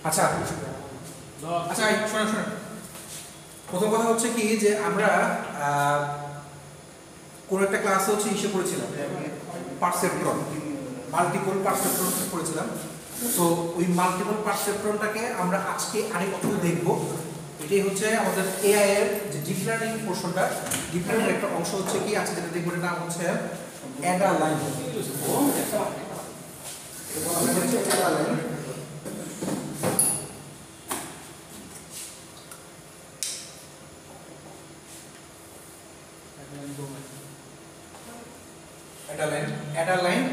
আচ্ছা আচ্ছা শোনেন শোনেন, প্রথম কথা হচ্ছে কি যে আমরা কোন একটা ক্লাসে হচ্ছে ইসে পড়েছিলাম পারসেপ্ট্রন, মাল্টিপল পারসেপ্ট্রন পড়েছিলাম। তো ওই মাল্টিপল পারসেপ্ট্রনটাকে আমরা আজকে আরেকটু দেখব। এটাই হচ্ছে আমাদের এআই এর যে ডিপ লার্নিং পোর্শনটা, ডিপ লার্নিং একটা অংশ হচ্ছে কি আজকে যেটা দেখব, এর নাম হচ্ছে Ada line. Adder line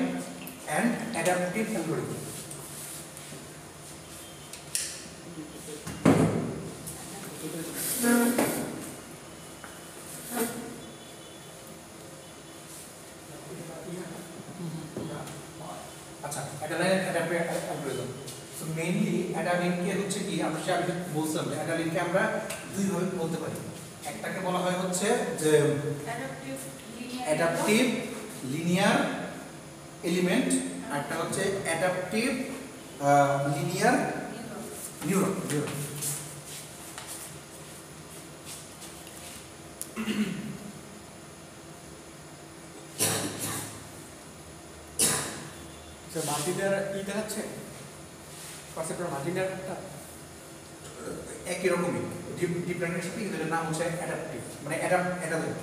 and adaptive algorithm. আচ্ছা, adder line and adaptive algorithm. So mainly adder line কে হচ্ছে কি আমরা আগে বলছিলাম যে adder line কে আমরা দুই ভাবে বলতে পারি। একটাকে বলা হয় হচ্ছে যে adaptive linear এলিমেন্ট, আর একটা হচ্ছে অ্যাডাপটিভ লিনিয়ার নিউরন। মাল্টিটার ই দেখাচ্ছে পারসেপ্টর মাল্টিটারটা একই রকমই ডিপ লার্নিং সাথে, কিন্তু এর নাম হচ্ছে অ্যাডাপটিভ, মানে অ্যাডাপ্টিভ।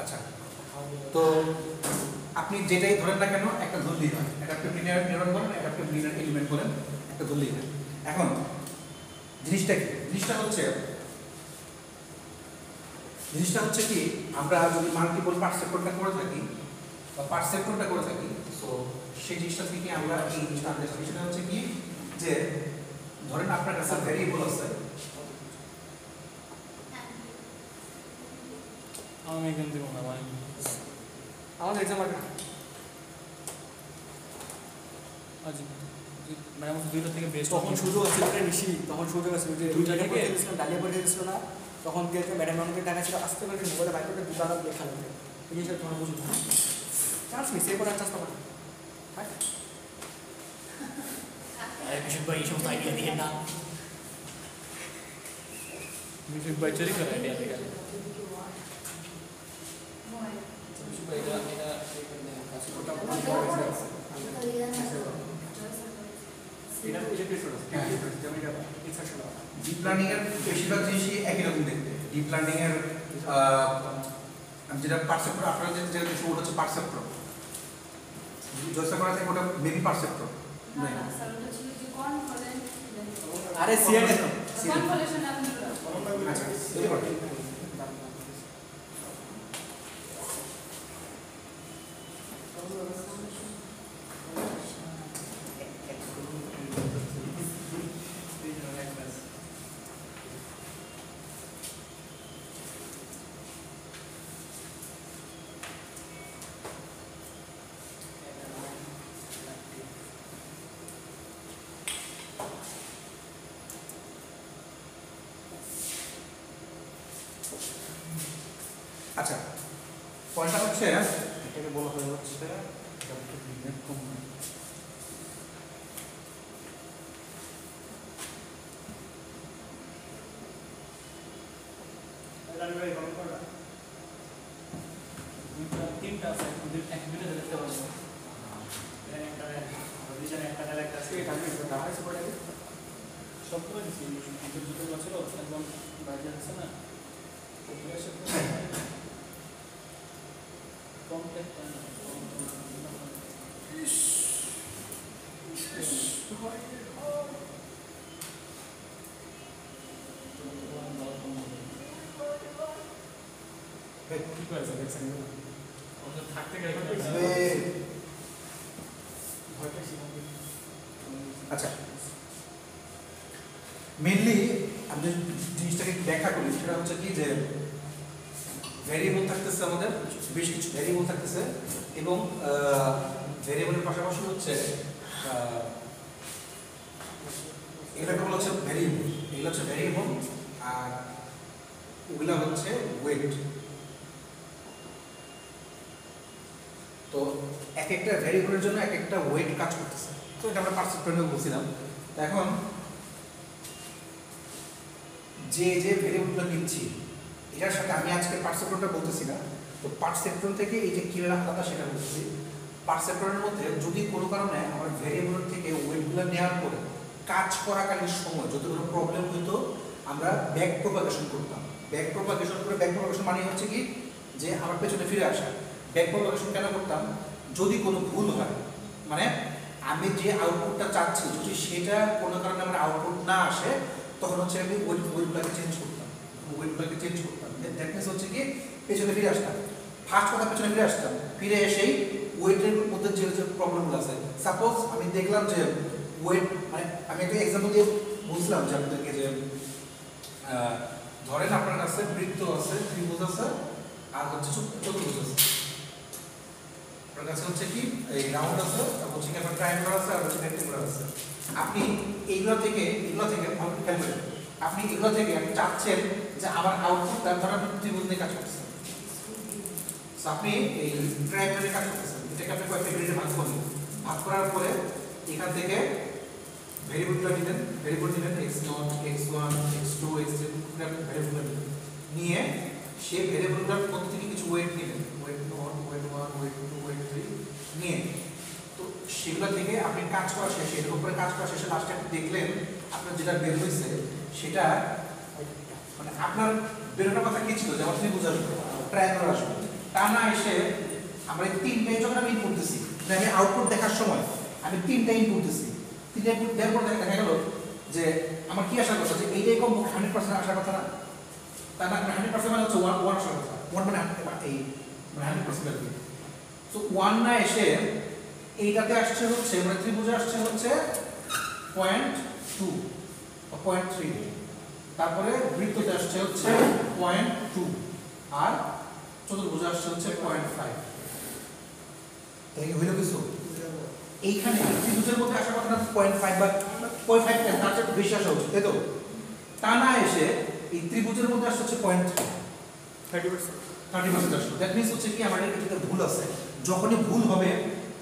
আচ্ছা, তো আপনি যেটাই ধরেন না কেন একটা ধরলেই হয়, অ্যাডাপটিভ লিনিয়ার নিউরন বলেন, অ্যাডাপটিভ লিনিয়ার এলিমেন্ট বলেন, একটা ধরলেই হয়। এখন জিনিসটা কি, জিনিসটা হচ্ছে কি আমরা যদি মাল্টিপল পারসেপ্টরটা করে থাকি বা পারসেপ্টরটা করে থাকি, সো সেই জিনিসটা থেকে আমরা এই জিনিসটা আন্ডারস্ট্যান্ড, সেটা হচ্ছে কি যে ধরেন আপনার কাছে ভ্যারিয়েবল আছে, আমি এখান থেকে আমাদের এক্সাম আছে আজ মানে আমার দুইটা থেকে বেস্ট। তখন সুযোগ আছে বেশি, তখন সুযোগ আছে যে দুইটা থেকে দিয়েছিলাম, ডালিয়া পড়ে দিয়েছিল না, তখন দিয়েছে ম্যাডাম আমাকে টাকা ছিল, আসতে পারে মোবাইলে বাইক করে দুটো আলাদা লেখা লাগবে, এই জিনিসটা তোমরা বুঝবো না, চান্স মিস এরপর আর চান্স পাবো না। এই সমস্ত আইডিয়া দিয়ে না মিউজিক বাই চুরি করে আইডিয়া দিয়ে ডিপ লার্নিং এর বেশিরভাগ জিনিসই একই রকম দেখতে। ডিপ লার্নিং এর যেটা পারসেপ্টর, আপনারা যেটা দেখছেন ওটা হচ্ছে পারসেপ্টর, জয়সা করা থাকে ওটা মেবি পারসেপ্টর। আরে সিএড আচ্ছা আচ্ছা, পয়েন্টটা হচ্ছে এটাকে বলা হয় হচ্ছে তিনটা আছে এক দুটো দেখতে পাচ্ছি সব করে দিচ্ছি দুটো বছর একদম বাইরে আছে না আচ্ছা, মেইনলি আমি যে জিনিসটাকে ব্যাখ্যা করি সেটা হচ্ছে কি যে ভ্যারিয়েবল থাকতেছে আমাদের, বেশ কিছু ভ্যারিয়েবল থাকতেছে, এবং ভ্যারিয়েবলের পাশাপাশি হচ্ছে এটাকে বলা হচ্ছে ভ্যারিয়েবল, এগুলো হচ্ছে ভ্যারিয়েবল, আর ওগুলা হচ্ছে ওয়েট। তো এক একটা ভ্যারিয়েবলের জন্য এক একটা ওয়েট কাজ করতেছে। তো এটা আমরা পার্সেপ্ট্রনে বলছিলাম। এখন যে যে ভ্যারিয়েবলগুলো নিচ্ছি এটার সাথে আমি আজকে পার্সেপ্ট্রনটা বলতেছি না, তো পার্সেপ্ট্রন থেকে এই যে কিভাবে আলাদা সেটা বলতেছি। পার্সেপ্ট্রনের মধ্যে যদি কোনো কারণে আমার ভ্যারিয়েবল থেকে ওয়েটগুলো নেওয়ার পরে কাজ করাকালীন সময় যদি কোনো প্রবলেম হতো, আমরা ব্যাক প্রপাগেশন করতাম। ব্যাক প্রপাগেশন করে, ব্যাক প্রপাগেশন মানে হচ্ছে কি যে আমার পেছনে ফিরে আসা। ব্যাক প্রপাগেশন কেন করতাম? যদি কোনো ভুল হয়, মানে আমি যে আউটপুটটা চাচ্ছি যদি সেটা কোনো কারণে আমার আউটপুট না আসে, তখন হচ্ছে আমি ওয়েটগুলোকে চেঞ্জ করতাম, ওয়েটগুলোকে চেঞ্জ করতাম। দ্যাট মিনস হচ্ছে কি পেছনে ফিরে আসতাম। ফার্স্ট কথা পেছনে ফিরে আসতাম, ফিরে এসেই ওয়েটের মধ্যে যে যে প্রবলেমগুলো আছে, সাপোজ আমি দেখলাম যে ওয়েট, মানে আমি একটা এক্সাম্পল দিয়ে বুঝলাম যে আপনাদেরকে যে ধরেন আপনার কাছে বৃত্ত আছে, ত্রিভুজ আছে, আর হচ্ছে চতুর্ভুজ আছে। আপনার কাছে হচ্ছে কি এই রাউন্ড আছে, তারপর হচ্ছে কি আপনার ট্রায়াঙ্গেল আছে, আর হচ্ছে রেক্ট্যাঙ্গেল আছে। আপনি এইগুলো থেকে আপনি এগুলো থেকে আপনি চাচ্ছেন যে আমার আউটপুটটা ধরেন আপনি ত্রিভুজ নিয়ে কাজ করতেছেন, আপনি এই ট্রায়াঙ্গেলে কাজ করতেছেন। এটাকে আপনি কয়েকটা গ্রেডে ভাগ করবেন, ভাগ করার পরে এখান থেকে ভেরিয়েবলগুলো নিলেন, ভেরিয়েবল নিলেন x0, x1, x2, x3 variable নিয়ে সেই ভেরিয়েবলগুলোর মধ্যে থেকে কিছু ওয়েট নিলেন, ওয়েট 1, ওয়েট 2, ওয়েট 3 নিয়ে, তো সেগুলো থেকে আপনি কাজ করা শেষে, এরকম করে কাজ করা শেষে লাস্টে আপনি দেখলেন আপনার যেটা বের হয়েছে সেটা মানে আপনার বেরোনোর কথা কি ছিল, যেমন ত্রিভুজ আসবে, ট্রায়াঙ্গেল আসবে, তা না এসে আমরা এই তিনটাই যখন আমি ইনপুট দিচ্ছি, আমি আউটপুট দেখার সময় আমি তিনটা ইনপুট দিচ্ছি, তিনটা ইনপুট দেওয়ার পর দেখা গেল যে আমার কি আসার কথা, যে এইটাই কম 100% আসার কথা না, তা না 100% মানে হচ্ছে 1 আসার কথা, 1 মানে এই মানে 100% আর কি। তো 1 না এসে এইটাতে আসছে হচ্ছে, মানে ত্রিভুজে আসছে হচ্ছে 0.2 বা 0.3, তারপরে বৃত্ততে আসছে হচ্ছে 0.2, আর চতুর্ভুজে আসছে হচ্ছে 0.5। এই হইল কিছু এইখানে ত্রিভুজের মধ্যে আসার কথা না 0.5 বা 0.5, তার চেয়ে বেশি আসা উচিত, তাই তো? তা না এসে এই ত্রিভুজের মধ্যে আসছে হচ্ছে 0.3, 30% আসছে। দ্যাট মিনস হচ্ছে কি আমার এটাতে ভুল আছে। যখনই ভুল হবে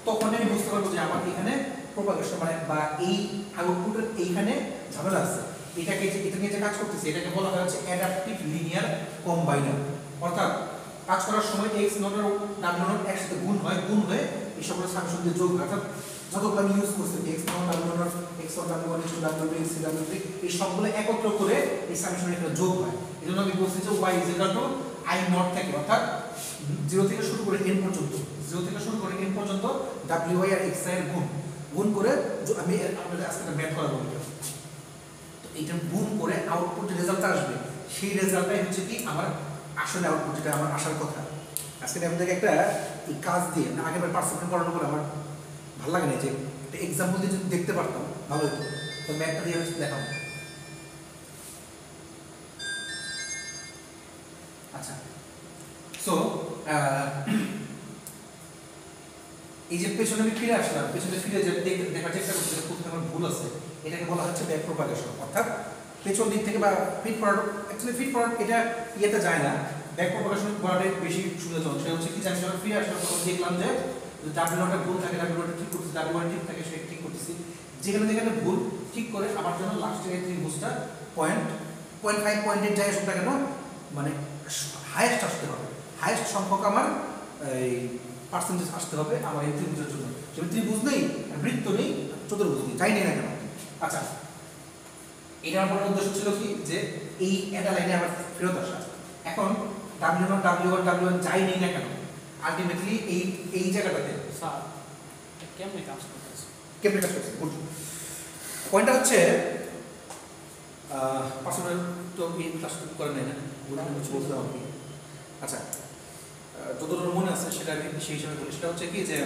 তখনই আমি বুঝতে পারবো যে আমার এখানে প্রপাগেশন মানে বা এই আউটপুটের এইখানে ঝামেলা আছে। এটাকে এটা নিয়ে যে কাজ করতেছে এটাকে বলা হয় হচ্ছে অ্যাডাপটিভ লিনিয়ার কম্বাইনার। অর্থাৎ কাজ করার সময় x নট আর w নট একসাথে গুণ হয়, গুণ হয়ে এই সকল সামেশন দিয়ে যোগ হয়। অর্থাৎ যতগুলো আমি ইউজ করছি x not w not x1 w1 x2 w2 x3 w3 এই সবগুলো একত্র করে এই সামেশন একটা যোগ হয়। এজন্য আমি বলছি যে y i নট থেকে, অর্থাৎ 0 থেকে শুরু করে n পর্যন্ত, 0 থেকে শুরু করে n পর্যন্ত wy আর xi এর গুণ করে আমি আপনাদের আজকে ম্যাথ করা বলবো। তো এইটা গুণ করে আউটপুট রেজাল্ট আসবে, সেই রেজাল্টটাই হচ্ছে কি আমার আসলে আউটপুট, যেটা আমার আসার কথা। আজকে আপনাদেরকে একটা এই কাজ দিয়ে না, আগেবার পার্সেপ্ট্রন পড়ানো করে আমার ভালো লাগে না, যে একটা এক্সাম্পল দিয়ে যদি দেখতে পারতাম ভালো হতো। তো ম্যাথটা দিয়ে দেখাবো। আচ্ছা, সো এই যে পেছনে আমি ফিরে আসলাম, পেছনে ফিরে যে দেখার চেষ্টা করছি কোথায় আমার ভুল আছে, এটাকে বলা হচ্ছে ব্যাক প্রপাগেশন। অর্থাৎ পেছন দিক থেকে বা feet forward, actually feet forward এটা ইয়েতে যায় না, ব্যাক প্রপাগেশন করাটাই বেশি সুবিধাজনক। সেটা হচ্ছে কি যে আমি যখন ফিরে আসলাম তখন দেখলাম যে ডাব্লিউ নটটা ভুল থাকে, ডাব্লিউ নটটা ঠিক করতেছি, ডাব্লিউ ওয়ান ঠিক থাকে সেটা ঠিক করতেছি, যেখানে যেখানে ভুল ঠিক করে আমার জন্য লাস্টের এই ত্রিভুজটা 0.5 0.8 যাই আসুক না কেন, মানে হাইয়েস্ট আসতে হবে, হাইয়েস্ট সংখ্যক আমার এই পার্সেন্টেজ আসতে হবে আমার এই ত্রিভুজের জন্য। যেমন ত্রিভুজ নেই, বৃত্ত নেই, চতুর্ভুজ নেই, যাই নেই না কেন। আচ্ছা, এটা আমার বলার উদ্দেশ্য ছিল কি যে এই একটা লাইনে আমার ফেরত আসা। এখন w1 w1 যাই নেই না কেন, আলটিমেটলি এই জায়গাটাতে স্যার কেমনে কাজ করতেছে? কেমনে কাজ করছে পয়েন্টটা হচ্ছে পার্সোনাল তো এই ক্লাস করে নেয় না, বলতে হবে। আচ্ছা, যতদূর মনে আছে সেটা আমি সেই হিসাবে বলি। সেটা হচ্ছে কি যে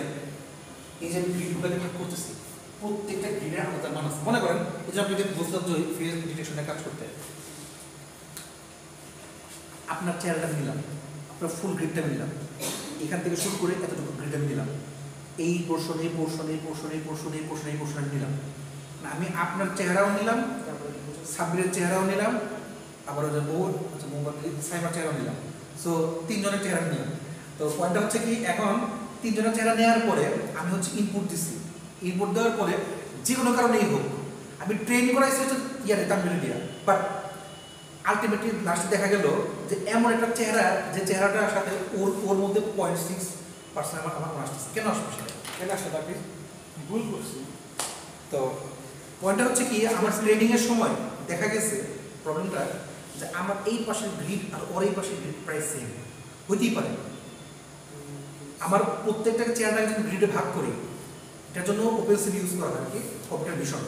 এই যে আমি গ্রিডগুলোকে ভাগ করতেছি, প্রত্যেকটা গ্রিডের আলাদা মান আছে। মনে করেন এই যে আপনি বুঝলাম যে ফেজ ডিটেকশনে কাজ করতে আপনার চেহারাটা নিলাম, পুরো ফুল গ্রিডটা আমি নিলাম, এখান থেকে শুরু করে এতটুকু গ্রিড আমি নিলাম, এই পোর্শন এই পোর্শন এই পোর্শন এই পোর্শন এই পোর্শন এই পোর্শন আমি নিলাম। আমি আপনার চেহারাও নিলাম, সাব্বিরের চেহারাও নিলাম, আবার ওই যে সাইবার চেহারাও নিলাম। সো তিনজনের চেহারা নিলাম। তো পয়েন্টটা হচ্ছে কি, এখন তিনজনের চেহারা নেওয়ার পরে আমি হচ্ছে ইনপুট দিচ্ছি। ইনপুট দেওয়ার পরে যে কোনো কারণেই হোক আমি ট্রেন করাইছি হচ্ছে ইয়ারে তামিল মিডিয়া, বাট আলটিমেটলি লাস্টে দেখা গেল যে এমন একটা চেহারা যে চেহারাটার সাথে ওর মধ্যে 0.6% আমার আসতেছে। কেন আসবে সেটা? কেন আসলে আপনি ভুল করছি। তো পয়েন্টটা হচ্ছে কি, আমার ট্রেনিংয়ের সময় দেখা গেছে প্রবলেমটা যে আমার এই পাশের গ্রিড আর ওর এই পাশের গ্রিড প্রায় সেম হইতেই পারে। আমার প্রত্যেকটা চেয়ারটাকে যদি গ্রিডে ভাগ করি, এটার জন্য ওপেন সিবি ইউজ করা হয় কি কম্পিউটার ভিশন।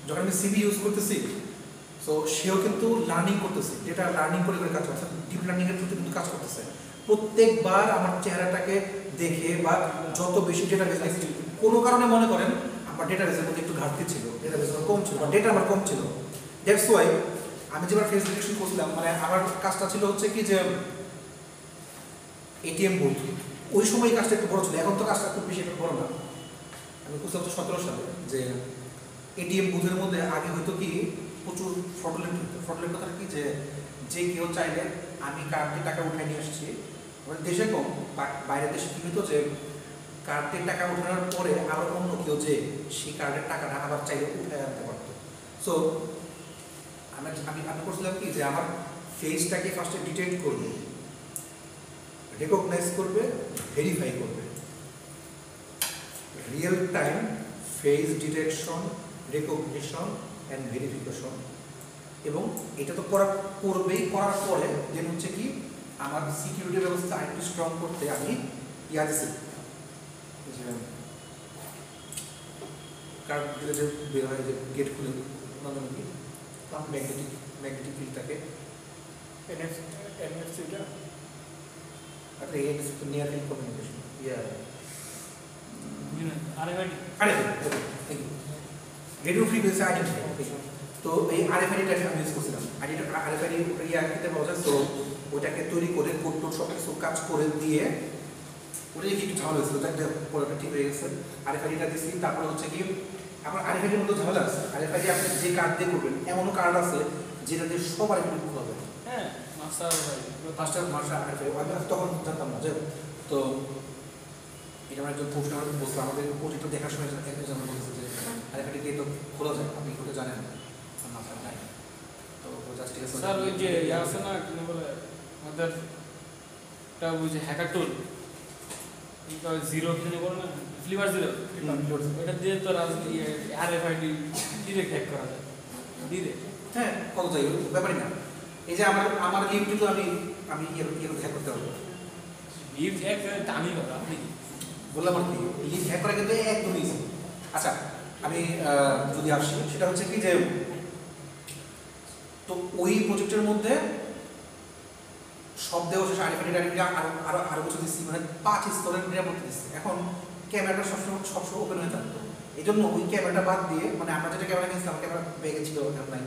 যখন আমি সিবি ইউজ করতেছি, সো সেও কিন্তু লার্নিং করতেছে, যেটা লার্নিং করে করে কাজ করছে, ডিপ লার্নিংয়ের থ্রুতে কিন্তু কাজ করতেছে। প্রত্যেকবার আমার চেহারাটাকে দেখে বা যত বেশি ডেটা বেস কোনো কারণে মনে করেন আমার ডেটা বেসের মধ্যে একটু ঘাটতি ছিল, ডেটা বেস কম ছিল বা ডেটা আমার কম ছিল, দ্যাটস ওয়াই আমি যেবার ফেস ডিটেকশন করছিলাম, মানে আমার কাজটা ছিল হচ্ছে কি যে এটিএম বুথ, ওই সময় এই কাজটা একটু বড় ছিল, এখন তো কাজটা খুব বেশি একটা বড় না। আমি করছিলাম 17 সালে যে এটিএম বুথের মধ্যে আগে হয়তো কি প্রচুর ফ্রডুলেন্ট হতো। ফ্রডুলেন্ট কথাটা কি, যে কেউ চাইলে আমি কার্ড দিয়ে টাকা উঠাই নিয়ে আসছি, দেশে কম বাইরের দেশে কী হতো যে কার্ড দিয়ে টাকা উঠানোর পরে আবার অন্য কেউ যে সেই কার্ডের টাকাটা আবার চাইলে উঠে আনতে পারতো। সো আমি করছিলাম কি যে আমার ফেসটাকে ফার্স্টে ডিটেক্ট করবে, রেকগনাইজ করবে, ভেরিফাই করবে, real time face detection, recognition and verification. এবং এটা তো করবেই, করার পরে দেন হচ্ছে কি আমার সিকিউরিটি ব্যবস্থা আরেকটু স্ট্রং করতে আমি ইয়া দিচ্ছি, কার্ড দিলে যে বের হয় যে গেট খুলে কি ম্যাগনেটিক ফিল্ডটাকে এনএফসিটা আচ্ছা এএনএফসি তো near field communication radio frequency identify. তো এই আরএফআইডিটাকে আমি ইউজ করছিলাম, আরএফআইডি ইয়াতে পাওয়া যায়। তো ওইটাকে তৈরি করে কোড টোড সব কিছু কাজ করে দিয়ে ওটা একটু ঝামেলা হয়েছিল, পরে ঠিক হয়ে গেছে। আরএফআইডিটা দিচ্ছি, তারপরে হচ্ছে কি আমার আরএফআইডির মধ্যে ঝামেলা আছে। আরএফআইডি আপনি যে কার্ড দিয়ে করবেন, এমনও কার্ড আছে যেটা দিয়ে সব আরএফআইডি খোলা হবে। হ্যাঁ মাস্টার আরএফআইডি আমি তখন জানতাম না যে। তো এটা আমার একজন পোস্ট আমার বলছিল, আমাদের প্রজেক্টটা দেখার সময় একজন বলছে যে আরএফআইডি দিয়ে তো খোলা যায়, আপনি খোলা জানেন না স্যার নাই। তো জাস্ট ঠিক আছে স্যার, ওই যে ইয়ে আছে না কি বলে আমাদের একটা ওই যে হ্যাকার টুল, জিরো কিনে বলে না, ফ্লিভার জিরো, ওইটা দিয়ে তো আরএফআইডি ডিরেক্ট হ্যাক করা যায় ডিরেক্ট। হ্যাঁ কত যাই ব্যাপারই না। এই যে আমার লিঙ্কটি তো আমি ইয়ে হ্যাক করতে পারবো, লিভ হ্যাক দামি কথা আপনি বললাম আর কি লিঙ্ক হ্যাক করা কিন্তু একদম ইজি। আচ্ছা আমি যদি আসি, সেটা হচ্ছে কি যে তো ওই প্রজেক্টের মধ্যে সব দেওয়া শেষে আরএফআইডি আরো কিছু দিচ্ছি, মানে 5 স্তরের নিরাপত্তা দিচ্ছি। এখন ক্যামেরাটা সবসময় ওপেন হয়ে থাকতো, এই জন্য ওই ক্যামেরাটা বাদ দিয়ে, মানে আমরা যেটা ক্যামেরা কিনছিলাম ক্যামেরা ব্যাগে ছিল নাই,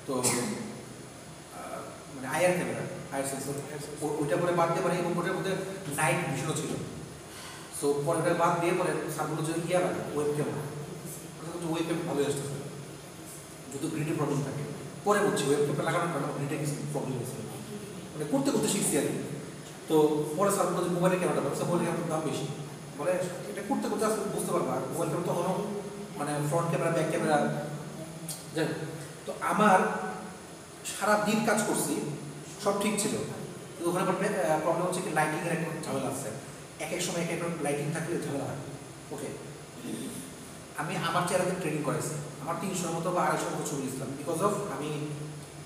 তো মানে আইআর ক্যামেরা, আইআর সেন্সর, ওইটা পরে বাদ দিয়ে পারে। এবং ওটার মধ্যে নাইট ভিশনও ছিল। সো পরে ওটা বাদ দিয়ে পরে সামগুলো যে ইয়া লাগে ওয়েব ক্যামেরা, ওয়েব ক্যামেরা ভালোই আসতেছে যদি গ্রিডে প্রবলেম থাকে। পরে বলছি ওয়েব ক্যামেরা লাগানোর কারণে গ্রিডে কিছু প্রবলেম হয়েছে, মানে করতে করতে শিখছি আর কি। তো পরে স্যার বলতে মোবাইলের ক্যামেরাটা বলছে, মোবাইলের ক্যামেরার দাম বেশি, বলে এটা করতে করতে আসলে বুঝতে পারবা মোবাইল ক্যামেরা তখনও মানে ফ্রন্ট ক্যামেরা ব্যাক ক্যামেরা যাই। তো আমার সারা দিন কাজ করছি, সব ঠিক ছিল, কিন্তু ওখানে প্রবলেম হচ্ছে কি লাইটিংয়ের একটা ঝামেলা আছে। এক এক সময় এক এক লাইটিং থাকলে ঝামেলা হয়। ওকে, আমি আমার চেহারাতে ট্রেনিং করেছি, আমার 300 মতো বা 250 মতো ছবি দিয়েছিলাম, বিকজ অফ আমি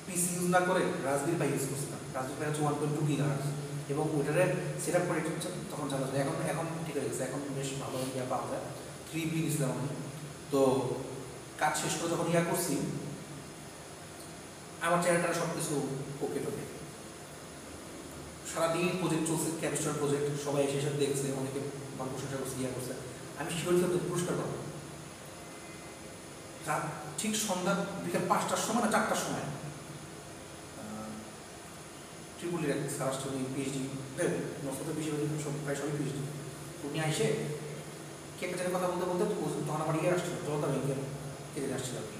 পিসি ইউজ না করে রাজবীর পাই ইউজ করছিলাম। রাজবীর পাই হচ্ছে 1.2 GHz, এবং ওইটারে সেট আপ করে তখন চালা যায়। এখন ঠিক হয়ে গেছে, এখন বেশ ভালো ইয়া পাওয়া যায়। 3B নিয়েছিলাম আমি। তো কাজ শেষ করে যখন ইয়া করছি, আমার চেহারাটা সব কিছু ওকে টোকে। সারাদিন প্রজেক্ট চলছে, ক্যাপচার প্রজেক্ট, সবাই এসে এসে দেখছে, অনেকে ভালো প্রশংসা করছে, ইয়া করছে। আমি শিওর ছিলাম পুরস্কার পাবো। ঠিক সন্ধ্যা বিকেল 5টার সময় না 4টার সময় ট্রিপুলির এক স্যার আসছে, উনি পিএইচডি, নষ্ট বেশি সব প্রায় সবই পিএইচডি। উনি এসে কে একটা জায়গায় কথা বলতে বলতে তখন আমার ইয়ে আসছিল, জলতা ব্যাংকে কেটে আসছিল আর কি।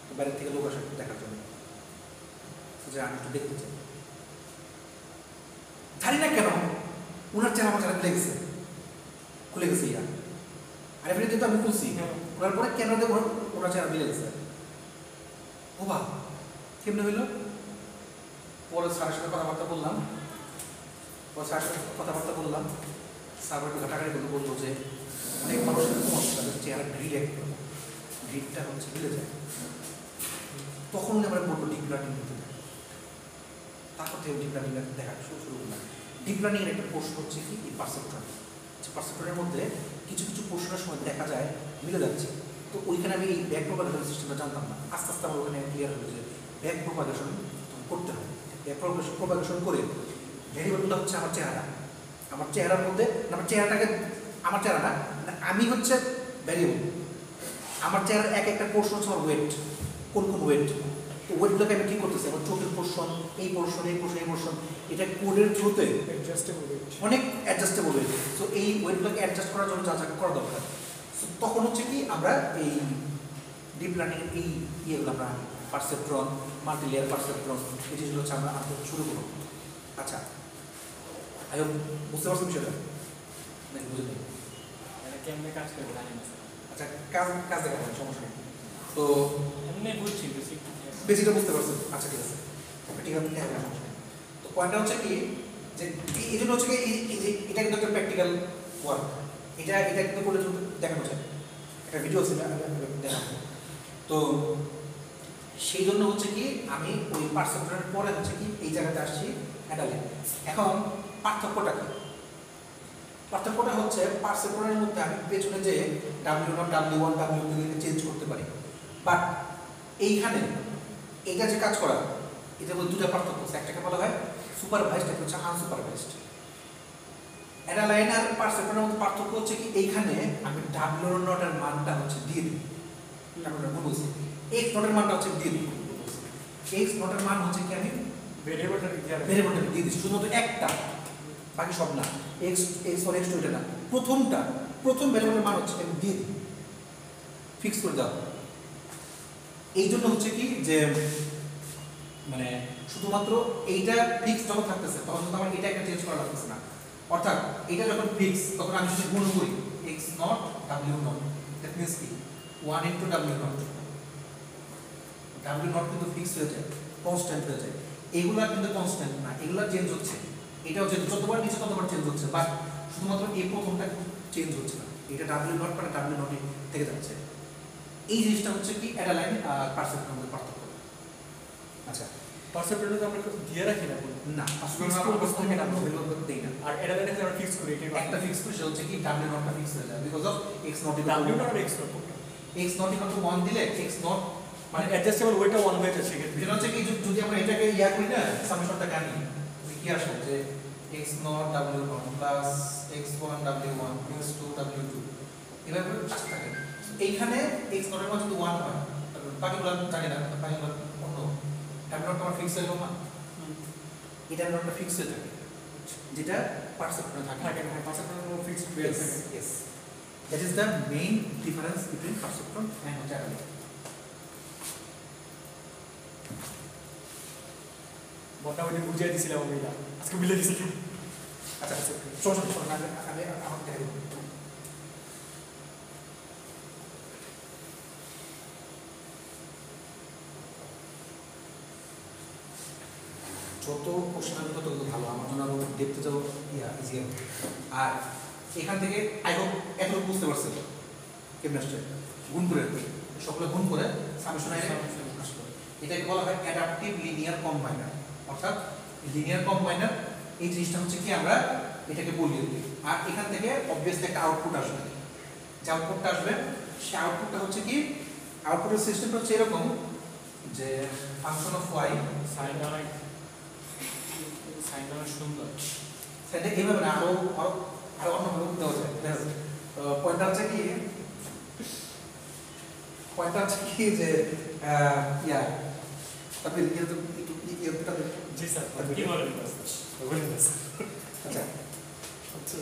তো বাইরের থেকে লোক আসে দেখার জন্য, যে আমি একটু দেখতে চাই। জানি না কেন ওনার চেহারা আমার চেহারা খুলে গেছে ইয়া। আর এমনি কিন্তু আমি খুলছি, খোলার পরে কেন দেবো ওনার চেহারা মিলে গেছে। ও বা কেমনে হইল? পরে স্যারের সাথে কথাবার্তা বললাম, স্যার একটু ঘাটাঘাটি করতে বললো যে অনেক মানুষের তাদের চেহারা গ্রিডটা হচ্ছে মিলে যায়। তখন আমরা বলবো ডিপ লার্নিং নিতে দেয়। তারপর থেকে ডিপ লার্নিং দেখা শুরু করলাম। ডিপ লার্নিং এর একটা প্রশ্ন হচ্ছে কি এই পারসেপট্রন। পারসেপট্রনের মধ্যে কিছু কিছু প্রশ্নের সময় দেখা যায় মিলে যাচ্ছে। তো ওইখানে আমি এই ব্যাক প্রপাগেশন সিস্টেমটা জানতাম না। আস্তে আস্তে আমার ওখানে ক্লিয়ার হলো যে ব্যাক প্রপাগেশন করতে হবে। ব্যাক প্রপাগেশন করে ভেরিয়েবলটা হচ্ছে আমার চেহারা। আমার চেহারার মধ্যে আমার চেহারাটাকে, আমার চেহারা না, আমি হচ্ছে ভ্যারিয়েবল। আমার চেহারার এক একটা পোর্শন হচ্ছে আমার ওয়েট, কোন ওয়েট। তো ওয়েটগুলোকে আমি ঠিক করতেছি, আমার চোখের পোর্শন, এই পোর্শন, এই পোর্শন, এই পোর্শন, এটা কোডের থ্রুতে অনেক অ্যাডজাস্টেবল ওয়েট। সো এই ওয়েটগুলোকে অ্যাডজাস্ট করার জন্য যা যা করা দরকার। সো তখন হচ্ছে কি আমরা এই ডিপ লার্নিং এই ইয়েগুলো আমরা পারসেপট্রন, মাল্টিলেয়ার পারসেপট্রন, এই জিনিসগুলো হচ্ছে আমরা আনতে শুরু করব। আচ্ছা, আয়ো বুঝতে পারছো বিষয়টা নাকি বুঝে নেই? কেমনে কাজ করবে জানি না। আচ্ছা, কাজ দেখা যায়, সমস্যা নেই। তো এমনি বুঝছি বেশিটা বুঝতে পারছেন? আচ্ছা ঠিক আছে, প্র্যাকটিক্যাল দেখা যায়, সমস্যা নেই। তো পয়েন্টটা হচ্ছে কি যে এই জন্য হচ্ছে কি এই যে এটা কিন্তু একটা প্র্যাকটিক্যাল ওয়ার্ক। এটা কিন্তু করে দেখানো যায়, একটা ভিডিও আছে দেখানো। তো সেই জন্য হচ্ছে কি আমি ওই পারসেপট্রনের পরে হচ্ছে কি এই জায়গাতে আসছি অ্যাডালাইন। এখন পার্থক্যটা কি? পার্থক্যটা হচ্ছে পারসেপট্রনের মধ্যে আমি পেছনে যে W1, W1, W2 চেঞ্জ করতে পারি, বাট এইখানে এটা যে কাজ করা, এটা হলো দুটা পার্থক্য। একটাকে বলা হয় সুপারভাইজড, একটা হচ্ছে আনসুপারভাইজড। অ্যাডালাইন আর পারসেপট্রনের মধ্যে পার্থক্য হচ্ছে কি এইখানে আমি W0 এর মানটা হচ্ছে দিয়ে দিই, W0 বলছি, X0 এর মানটা হচ্ছে দিয়ে দিই। X0 এর মান হচ্ছে কি আমি ভেরিয়েবলটাকে দিয়ে দিই, শুধুমাত্র একটা, বাকি সব না। X1, X2 এটা না, প্রথম ভ্যারিয়েবলের মান হচ্ছে আমি দিয়ে দিই, ফিক্স করে দাও। এই জন্য হচ্ছে কি যে মানে শুধুমাত্র এইটা ফিক্স যখন থাকতেছে তখন কিন্তু আমার এটা একটা চেঞ্জ করা লাগতেছে না। অর্থাৎ এটা যখন ফিক্স তখন আমি যদি গুণ করি X0 W0, দ্যাট মিন্স কি 1 into W0, W0 কিন্তু ফিক্স হয়ে যায়, কনস্ট্যান্ট হয়ে যায়। এগুলা কিন্তু কনস্ট্যান্ট না, এগুলা চেঞ্জ হচ্ছে। এটা হচ্ছে যতবার নিচে ততবার চেঞ্জ হচ্ছে, বাট শুধুমাত্র এই প্রথমটা চেঞ্জ হচ্ছে না, এটা W0 মানে W0 থেকে যাচ্ছে। এই জিনিসটা হচ্ছে কি অ্যাডালাইন আর পারসেপট্রনের মধ্যে পার্থক্য। আচ্ছা, পারসেপট্রনে তো আমরা দিয়ে রাখি না, না ফিক্স করে বসতে হবে না, দেই না। আর অ্যাডালাইনে আমরা ফিক্স করি, একটা ফিক্স করে সেটা হচ্ছে কি W0 টা ফিক্স হয়ে যায় because of X0 W0 R X0 1 দিলে X0 মানে অ্যাডজাস্টেবল ওয়েটটা 1 হয়ে যাচ্ছে। সেক্ষেত্রে যেটা হচ্ছে কি যদি আমরা এটাকে ইয়া করি না, সামেশনটাকে আনি, কি আসে যে X0 W0 plus X1 W1 plus 2 W2 এভাবে আসতে থাকে। এইখানে X0 এর মান যদি 1 হয়, বাকিগুলো জানি না, বাকিগুলো অন্য W0 আমার ফিক্স হয়ে গেল না, এটা একটা ফিক্স হয়ে থাকে, যেটা পারসেপট্রনে থাকে। পারসেপট্রনে কোনো ফিক্সড ওয়েট থাকে। Yes, that is the main difference between perceptron and অ্যাডালাইন। মোটামুটি বুঝিয়ে দিয়েছিলাম আমি, এটা আজকে মিলে দিয়েছিলাম। আচ্ছা সমস্যা না, আমি আমার দেখাই যত কোশ্চেন হবে তত ভালো, আমার জন্য আরো দেখতে যাবো ইজি হবে। আর এখান থেকে আই হোপ এতটুকু বুঝতে পারছেন কেমন আসছে, গুণ করে সকলে গুণ করে সামেশন আসলো। এটাকে বলা হয় অ্যাডাপটিভ লিনিয়ার কম্বাইনার, অর্থাৎ লিনিয়ার কম্বাইনার। এই জিনিসটা হচ্ছে কি আমরা এটাকে বলিয়ে দিই, আর এখান থেকে অবভিয়াসলি একটা আউটপুট আসবে। যে আউটপুটটা আসবে সে আউটপুটটা হচ্ছে কি, আউটপুটের সিস্টেমটা হচ্ছে এরকম যে ফাংশন অফ ওয়াই সাইনটা সুন্দর, সেটা এইভাবে না, আরো অন্যভাবে দেওয়া যায়। পয়েন্টটা হচ্ছে কি যে তারপরে ইয়েটা জি স্যার কি বলেন বলেন স্যার আচ্ছা আচ্ছা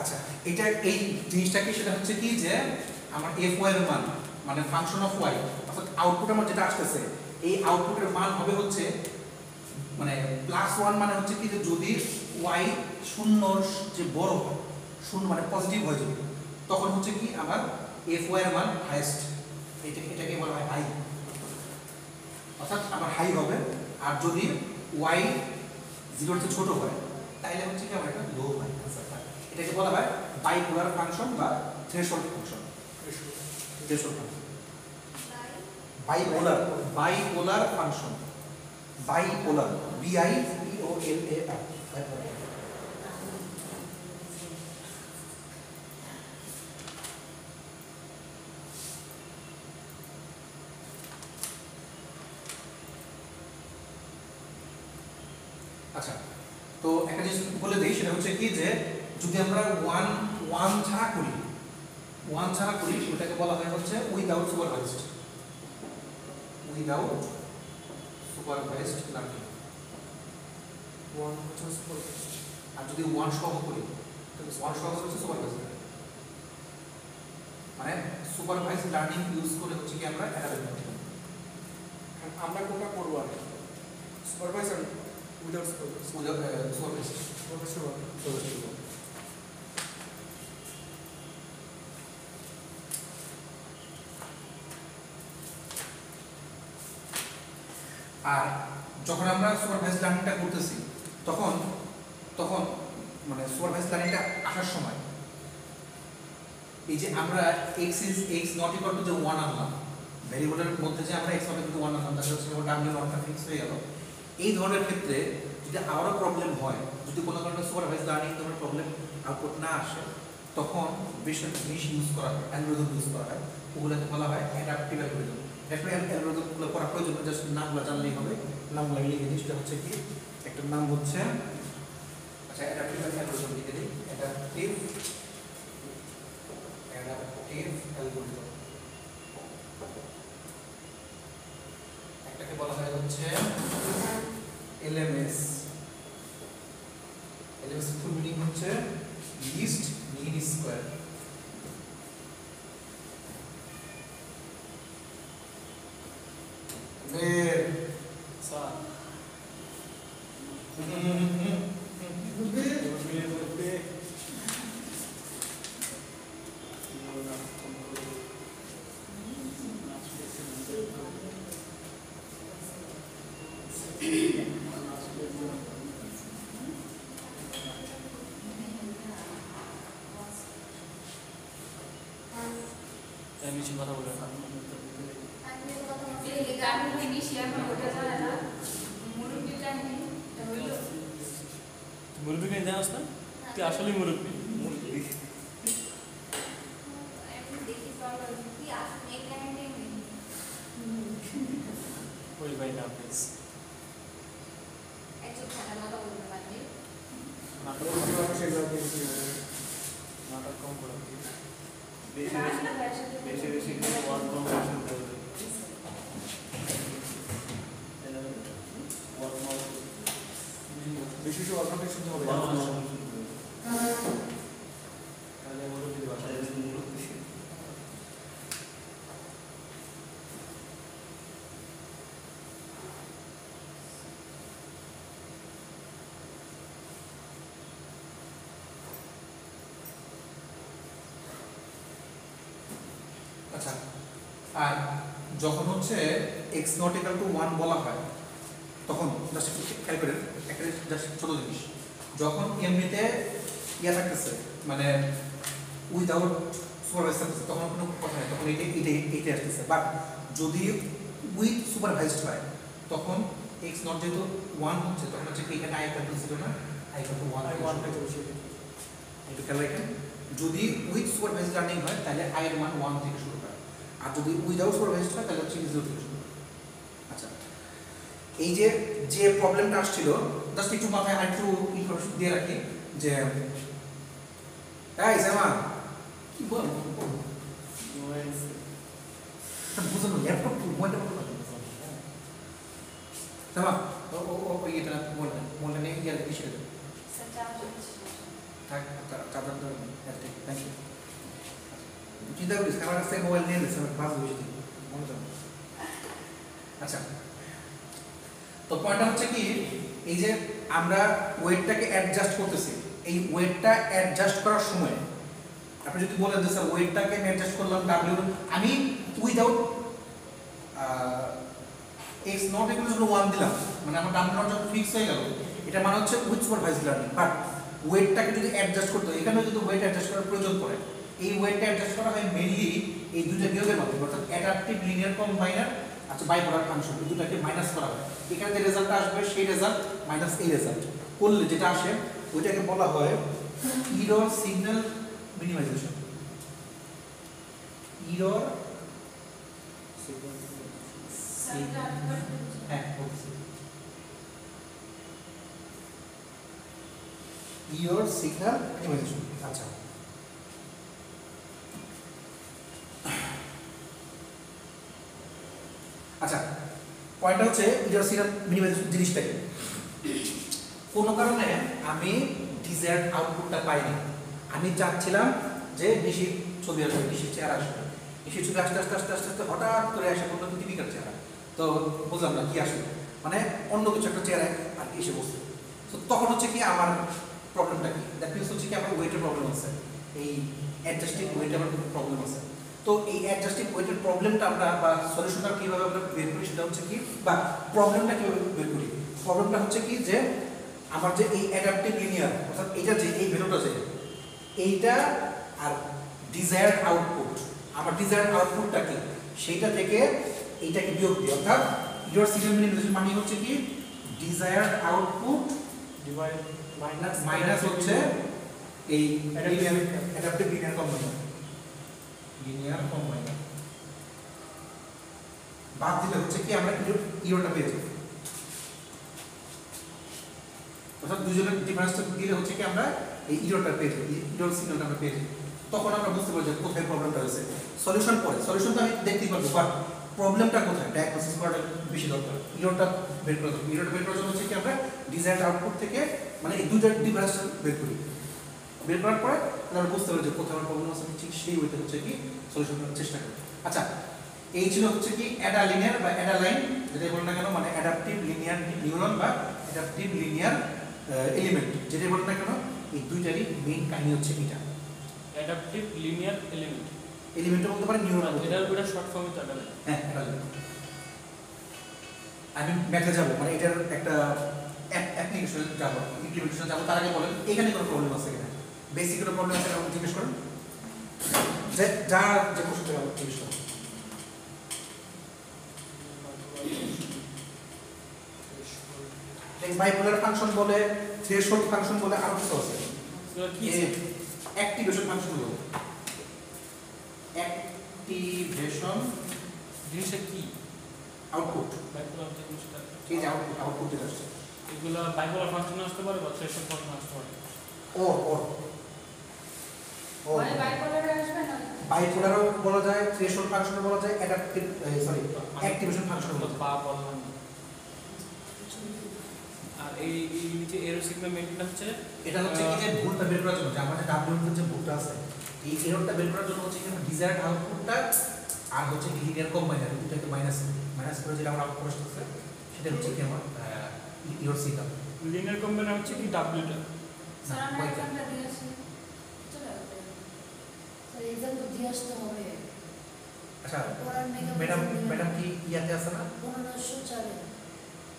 আচ্ছা এটা এই জিনিসটা কি সেটা হচ্ছে কি যে আমার এফ ওয়াই এর মান মানে ফাংশন অফ ওয়াই অর্থাৎ আউটপুট আমার যেটা আসতেছে এই আউটপুটের মান হবে হচ্ছে মানে +1 মানে হচ্ছে কি যে যদি ওয়াই শূন্যর যে বড় হয় শূন্য মানে পজিটিভ হয়ে যাবে তখন হচ্ছে কি আমার এফ ওয়াই এর মান হাইয়েস্ট এটাকে বলা হয় হাই অর্থাৎ আমার হাই হবে আর যদি ওয়াই 0 এর চেয়ে ছোট হয় তাহলে হচ্ছে কি আমার এটা লো হয় এটাকে বলা হয় বাইপোলার ফাংশন বা threshold function threshold function bipolar function bipolar BIPOLAR আচ্ছা তো একটা জিনিস বলে দিই সেটা হচ্ছে কি যে যদি আমরা ওয়ান ছাড়া করি ওটাকে বলা হয় হচ্ছে উইদাউট সুপারভাইজড লার্নিং আর যদি ওয়ান সহ করি ওয়ান সহ হচ্ছে সুপারভাইজড মানে সুপারভাইজড লার্নিং ইউজ করে হচ্ছে কি আমরা অ্যাডাপ্ট করতে আমরা কোনটা করবো আর সুপারভাইজার উইদাউট সুপারভাইজড আর যখন আমরা সুপারভাইজড লার্নিংটা করতেছি তখন মানে সুপারভাইজড লার্নিংটা আসার সময় এই যে আমরা x নট ইকুয়াল টু যে 1 আনলাম ভেরিয়েবলের মধ্যে যে আমরা x নট ইকুয়াল টু 1 আনলাম তাহলে হচ্ছে ওটা আমি নটটা ফিক্স হয়ে গেল এই ধরনের ক্ষেত্রে যদি আবারও প্রবলেম হয় যদি কোনো কারণে সুপারভাইজড লার্নিং ধরনের প্রবলেম আউটপুট না আসে তখন বেশি জিনিস ইউজ করা হয় অ্যালগরিদম ইউজ করা হয় ওগুলোকে বলা হয় অ্যাডাপটিভ অ্যালগরিদম একটা অ্যালগরিদমগুলো করার প্রয়োজন জাস্ট নামগুলো জানলেই হবে নামগুলো লিখে দিই সেটা হচ্ছে কি একটা নাম হচ্ছে আচ্ছা অ্যাডাপটিভ অ্যালগরিদম লিখে দিই অ্যাডাপটিভ অ্যালগরিদম একটাকে বলা হয় হচ্ছে LMS এর ফুল মিনিং হচ্ছে লিস্ট মিন স্কয়ার স্যার আমি কিছু কথা বলে মুরব্বী কেন জানাস না তুই আসলে মুরব্বী ওই ভাই না প্লিজ নাটক কম করে বেশি ওয়ার্ড কম্বিনেশন করে বেশি অর্গানাইজ শুনতে হবে তাহলে মুরব্বী ভাষায় মুরব্বী আচ্ছা আর যখন হচ্ছে x নট ইকুয়াল টু 1 বলা হয় তখন জাস্ট ক্যালকুলেট একটা জাস্ট ছোট জিনিস যখন এমনিতে ইয়া থাকতেছে মানে উইদাউট সুপারভাইজ থাকতেছে তখন কোনো কথা নেই তখন এইটা আসতেছে বাট যদি উইথ সুপারভাইজড হয় তখন x নট যেহেতু 1 হচ্ছে তখন হচ্ছে কি এখানে i ইকুয়াল টু 0 না i ইকুয়াল টু 1 থেকে বেশি একটু খেয়াল রাখেন যদি উইথ সুপারভাইজড লার্নিং হয় তাহলে i এর মান 1 থেকে শুরু হয় আর যদি উইদাউট সুপারভাইজড হয় তাহলে হচ্ছে 0 থেকে শুরু হয় আচ্ছা এই যে প্রবলেমটা আসছিল জাস্ট একটু মাথায় আরেকটু ইনফরমেশন দিয়ে রাখি যে এই জামা কি বল বুঝলাম ল্যাপটপ মোবাইলটা বলতে পারলাম জামা ও এটা মোবাইলটা নিয়ে ইয়ার ইসে থাক চার্জার তো থ্যাংক ইউ চিন্তা করিস আমার কাছ থেকে মোবাইল নিয়ে নিস আমার বাস বসে মনে যাও আচ্ছা তো পয়েন্টটা হচ্ছে কি এই যে আমরা ওয়েটটাকে অ্যাডজাস্ট করতেছি এই ওয়েটটা অ্যাডজাস্ট করার সময় আপনি যদি বলেন যে স্যার ওয়েটটাকে আমি অ্যাডজাস্ট করলাম ডাব্লিউ আমি without x not equal to 1 দিলাম মানে আমার ডাব্লিউ নট যখন ফিক্স হয়ে গেল এটা মানে হচ্ছে উইথ সুপারভাইজড লার্নিং বাট ওয়েটটাকে যদি অ্যাডজাস্ট করতে হয় এখানেও যদি ওয়েট অ্যাডজাস্ট করার প্রয়োজন পড়ে এই ওয়েটটা অ্যাডজাস্ট করা হয় মেইনলি এই দুইটা বিয়োগের মাধ্যমে অর্থাৎ অ্যাডাপটিভ লিনিয়ার কম্বাইনার আচ্ছা বাইপোলার ফাংশন এই দুটাকে মাইনাস করা হয় এখানে যে রেজাল্টটা আসবে সেই রেজাল্ট মাইনাস এই রেজাল্ট করলে যেটা আসে ওইটাকে বলা হয় এরর সিগন্যাল মিনিমাইজেশন এরর হ্যাঁ এরর সিগন্যাল মিনিমাইজেশন আচ্ছা আচ্ছা পয়েন্টটা হচ্ছে এরর সিগন্যাল মিনিমাইজেশন জিনিসটা কি কোনো কারণে আমি ডিজায়ার্ড আউটপুটটা পাইনি আমি চাচ্ছিলাম যে ডিসির ছবি আসবে ডিসির চেহারা আসবে ডিসির ছবি আস্তে আস্তে আস্তে আস্তে আস্তে হঠাৎ করে আসে কোনো টিপিক্যাল চেহারা তো বুঝলাম না কি আসবে মানে অন্য কিছু একটা চেহারায় আর কি এসে বসছে তো তখন হচ্ছে কি আমার প্রবলেমটা কি দ্যাট মিনস হচ্ছে কি আমার ওয়েটের প্রবলেম আছে এই অ্যাডজাস্টিং ওয়েটে আমার প্রবলেম আছে তো এই অ্যাডজাস্টিং ওয়েটের প্রবলেমটা আমরা বা সলিউশনটা কীভাবে আমরা বের করি সেটা হচ্ছে কি বা প্রবলেমটা কীভাবে বের করি প্রবলেমটা হচ্ছে কি যে আমার যে এই অ্যাডাপটিভ লিনিয়ার অর্থাৎ এটা যে এই ভ্যালুটা যে এইটা আর ডিজায়ার্ড আউটপুট আমার ডিজায়ার্ড আউটপুটটা কি সেইটা থেকে এইটাকে বিয়োগ দিই অর্থাৎ ইওর সিগন্যাল মিনিমাইজেশন মানে হচ্ছে কি ডিজায়ার্ড আউটপুট ডিভাইড মাইনাস হচ্ছে এই অ্যাডাপটিভ লিনিয়ার কম্বাইনার বাদ দিলে হচ্ছে কি আমরা ইওরটা পেয়ে যাই অর্থাৎ দুজনের ডিফারেন্সটা দিলে হচ্ছে কি আমরা এই ইরোটা পেয়ে যাই ইরোর সিগন্যালটা আমরা পেয়ে যাই তখন আমরা বুঝতে পারছি কোথায় প্রবলেমটা হয়েছে সলিউশন পরে সলিউশন তো আমি দেখতেই পারবো বাট প্রবলেমটা কোথায় ডায়াগনোসিস করাটা বেশি দরকার ইরোটা বের করা দরকার ইরোটা বের করার জন্য হচ্ছে কি আমরা ডিজায়ার্ড আউটপুট থেকে মানে এই দুইটার ডিফারেন্সটা বের করি বের করার পরে আমরা বুঝতে পারি যে কোথায় আমার প্রবলেম আছে ঠিক সেই ওইটা হচ্ছে কি সলিউশন করার চেষ্টা করি আচ্ছা এই ছিল হচ্ছে কি অ্যাডা লিনিয়ার বা অ্যাডা লাইন যেটাই বলেন না কেন মানে অ্যাডাপটিভ লিনিয়ার নিউরন বা অ্যাডাপটিভ লিনিয়ার এলিমেন্ট যেটাই বলেন না কেন এই দুইটারই মেইন কাহিনী হচ্ছে এটা অ্যাডাপটিভ লিনিয়ার এলিমেন্ট এলিমেন্টও বলতে পারেন নিউরন এটা শর্ট ফর্মে তো অ্যাডাপটিভ হ্যাঁ আমি ম্যাথে যাব মানে এটার একটা অ্যাপ্লিকেশন যাব ইমপ্লিমেন্টেশন যাব তার আগে বলেন এখানে কোনো প্রবলেম আছে কিনা বেসিক কোনো প্রবলেম আছে কিনা জিজ্ঞেস করুন যে যা যে কোশ্চেনটা জিজ্ঞেস করুন বাইপোলার ফাংশন বলে থ্রেশহোল্ড ফাংশন বলে আরো কিছু আছে কি অ্যাক্টিভেশন ফাংশন বলে অ্যাক্টিভেশন জিনিসটা কি আউটপুট বাইপোলার জিনিসটা এই যে আউটপুট যেটা আসছে এগুলো বাইপোলার ফাংশন আসতে পারে বা থ্রেশহোল্ড ফাংশন আসতে পারে ওর মানে বাইপোলারে আসবে না বাইপোলারও বলা যায় থ্রেশহোল্ড ফাংশনও বলা যায় অ্যাডাপটিভ সরি অ্যাক্টিভেশন ফাংশন বলা যায় বা বললাম আর এই নিচে এরর সিগন্যাল মেইনটা হচ্ছে এটা হচ্ছে কি যে ভুলটা বের করার জন্য যে আমাদের ডাব্লিউ এর যে ভুলটা আছে এই এররটা বের করার জন্য হচ্ছে কি আমরা ডিজায়ার্ড আউটপুটটা আর হচ্ছে লিনিয়ার কম্বাইনার দুটাকে মাইনাস করে যেটা আমরা আউটপুট আসছে সেটা হচ্ছে কি আমার ইরর সিগন্যাল লিনিয়ার কম্বাইনার হচ্ছে কি ডাব্লিউটা স্যার আমরা এক্সামটা দিয়েছি চলে আসবে স্যার এক্সাম তো দিয়ে আসতে হবে আচ্ছা পড়ার ম্যাডাম কি ইয়াতে আছে না 1504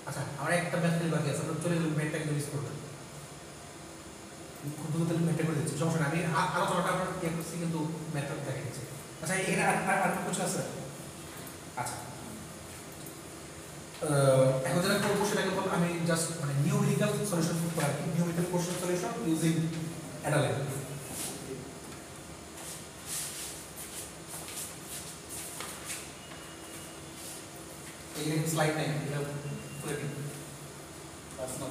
আচ্ছা আমরা একটা ম্যাথ বাকি আছে আমরা চলে গেলাম ম্যাথটাকে ইউজ করলাম খুব দ্রুত ম্যাথটা করে দিচ্ছি সমস্যা নেই আমি আলোচনাটা আমরা ইয়ে করছি কিন্তু ম্যাথটা দেখে দিচ্ছি আচ্ছা এখানে আর কিছু আছে আচ্ছা এখন যেটা করবো সেটাকে বল আমি জাস্ট মানে নিউমেরিক্যাল সলিউশন করবো আর কি নিউমেরিক্যাল কোশ্চেন সলিউশন ইউজিং অ্যাডালাইন এই স্লাইড নাই এটা করে দিন বাস না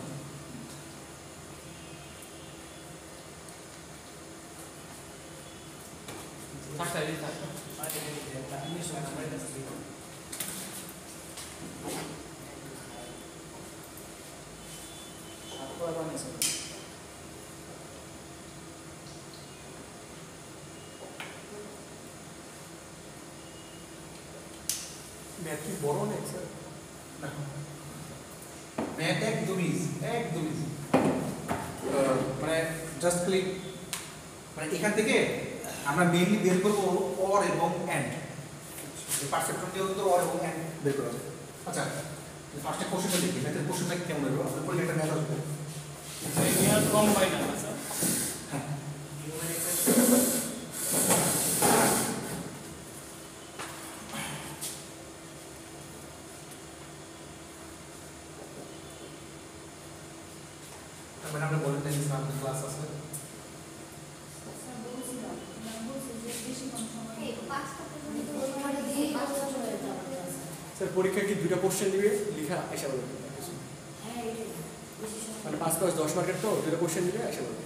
থাকতে থাক ম্যাথ কি বড় নেই স্যার? ম্যাথ একদমই easy, একদমই easy। মানে জাস্ট ক্লিক, মানে এখান থেকে আমরা মেইনলি বের করবো অর এবং অ্যান্ড। পারসেপট্রন দিয়ে তো অর এবং অ্যান্ড বের করা যায়। আচ্ছা, ফার্স্টে কোশ্চেনটা দেখি, ম্যাথের কোশ্চেনটা কেমন হবে? আপনার পরীক্ষাটা ম্যাথ আসবে। কম পাই না স্যার হ্যাঁ, তারপরে আমরা বলেন যে আমাদের ক্লাস আছে। স্যার বলছিলাম, ম্যাম বলছে যে বেশি কম সময় এই 5টা পর্যন্ত ওখানে দিয়ে 5টা চলে যেতে হবে। স্যার পরীক্ষা কি 2টা কোশ্চেন দিবে লেখা এসে বলবে? হ্যাঁ এটাই বেশি সময় মানে 5 + 10 মার্কের তো 2টা কোশ্চেন দিবে এসে বলবে।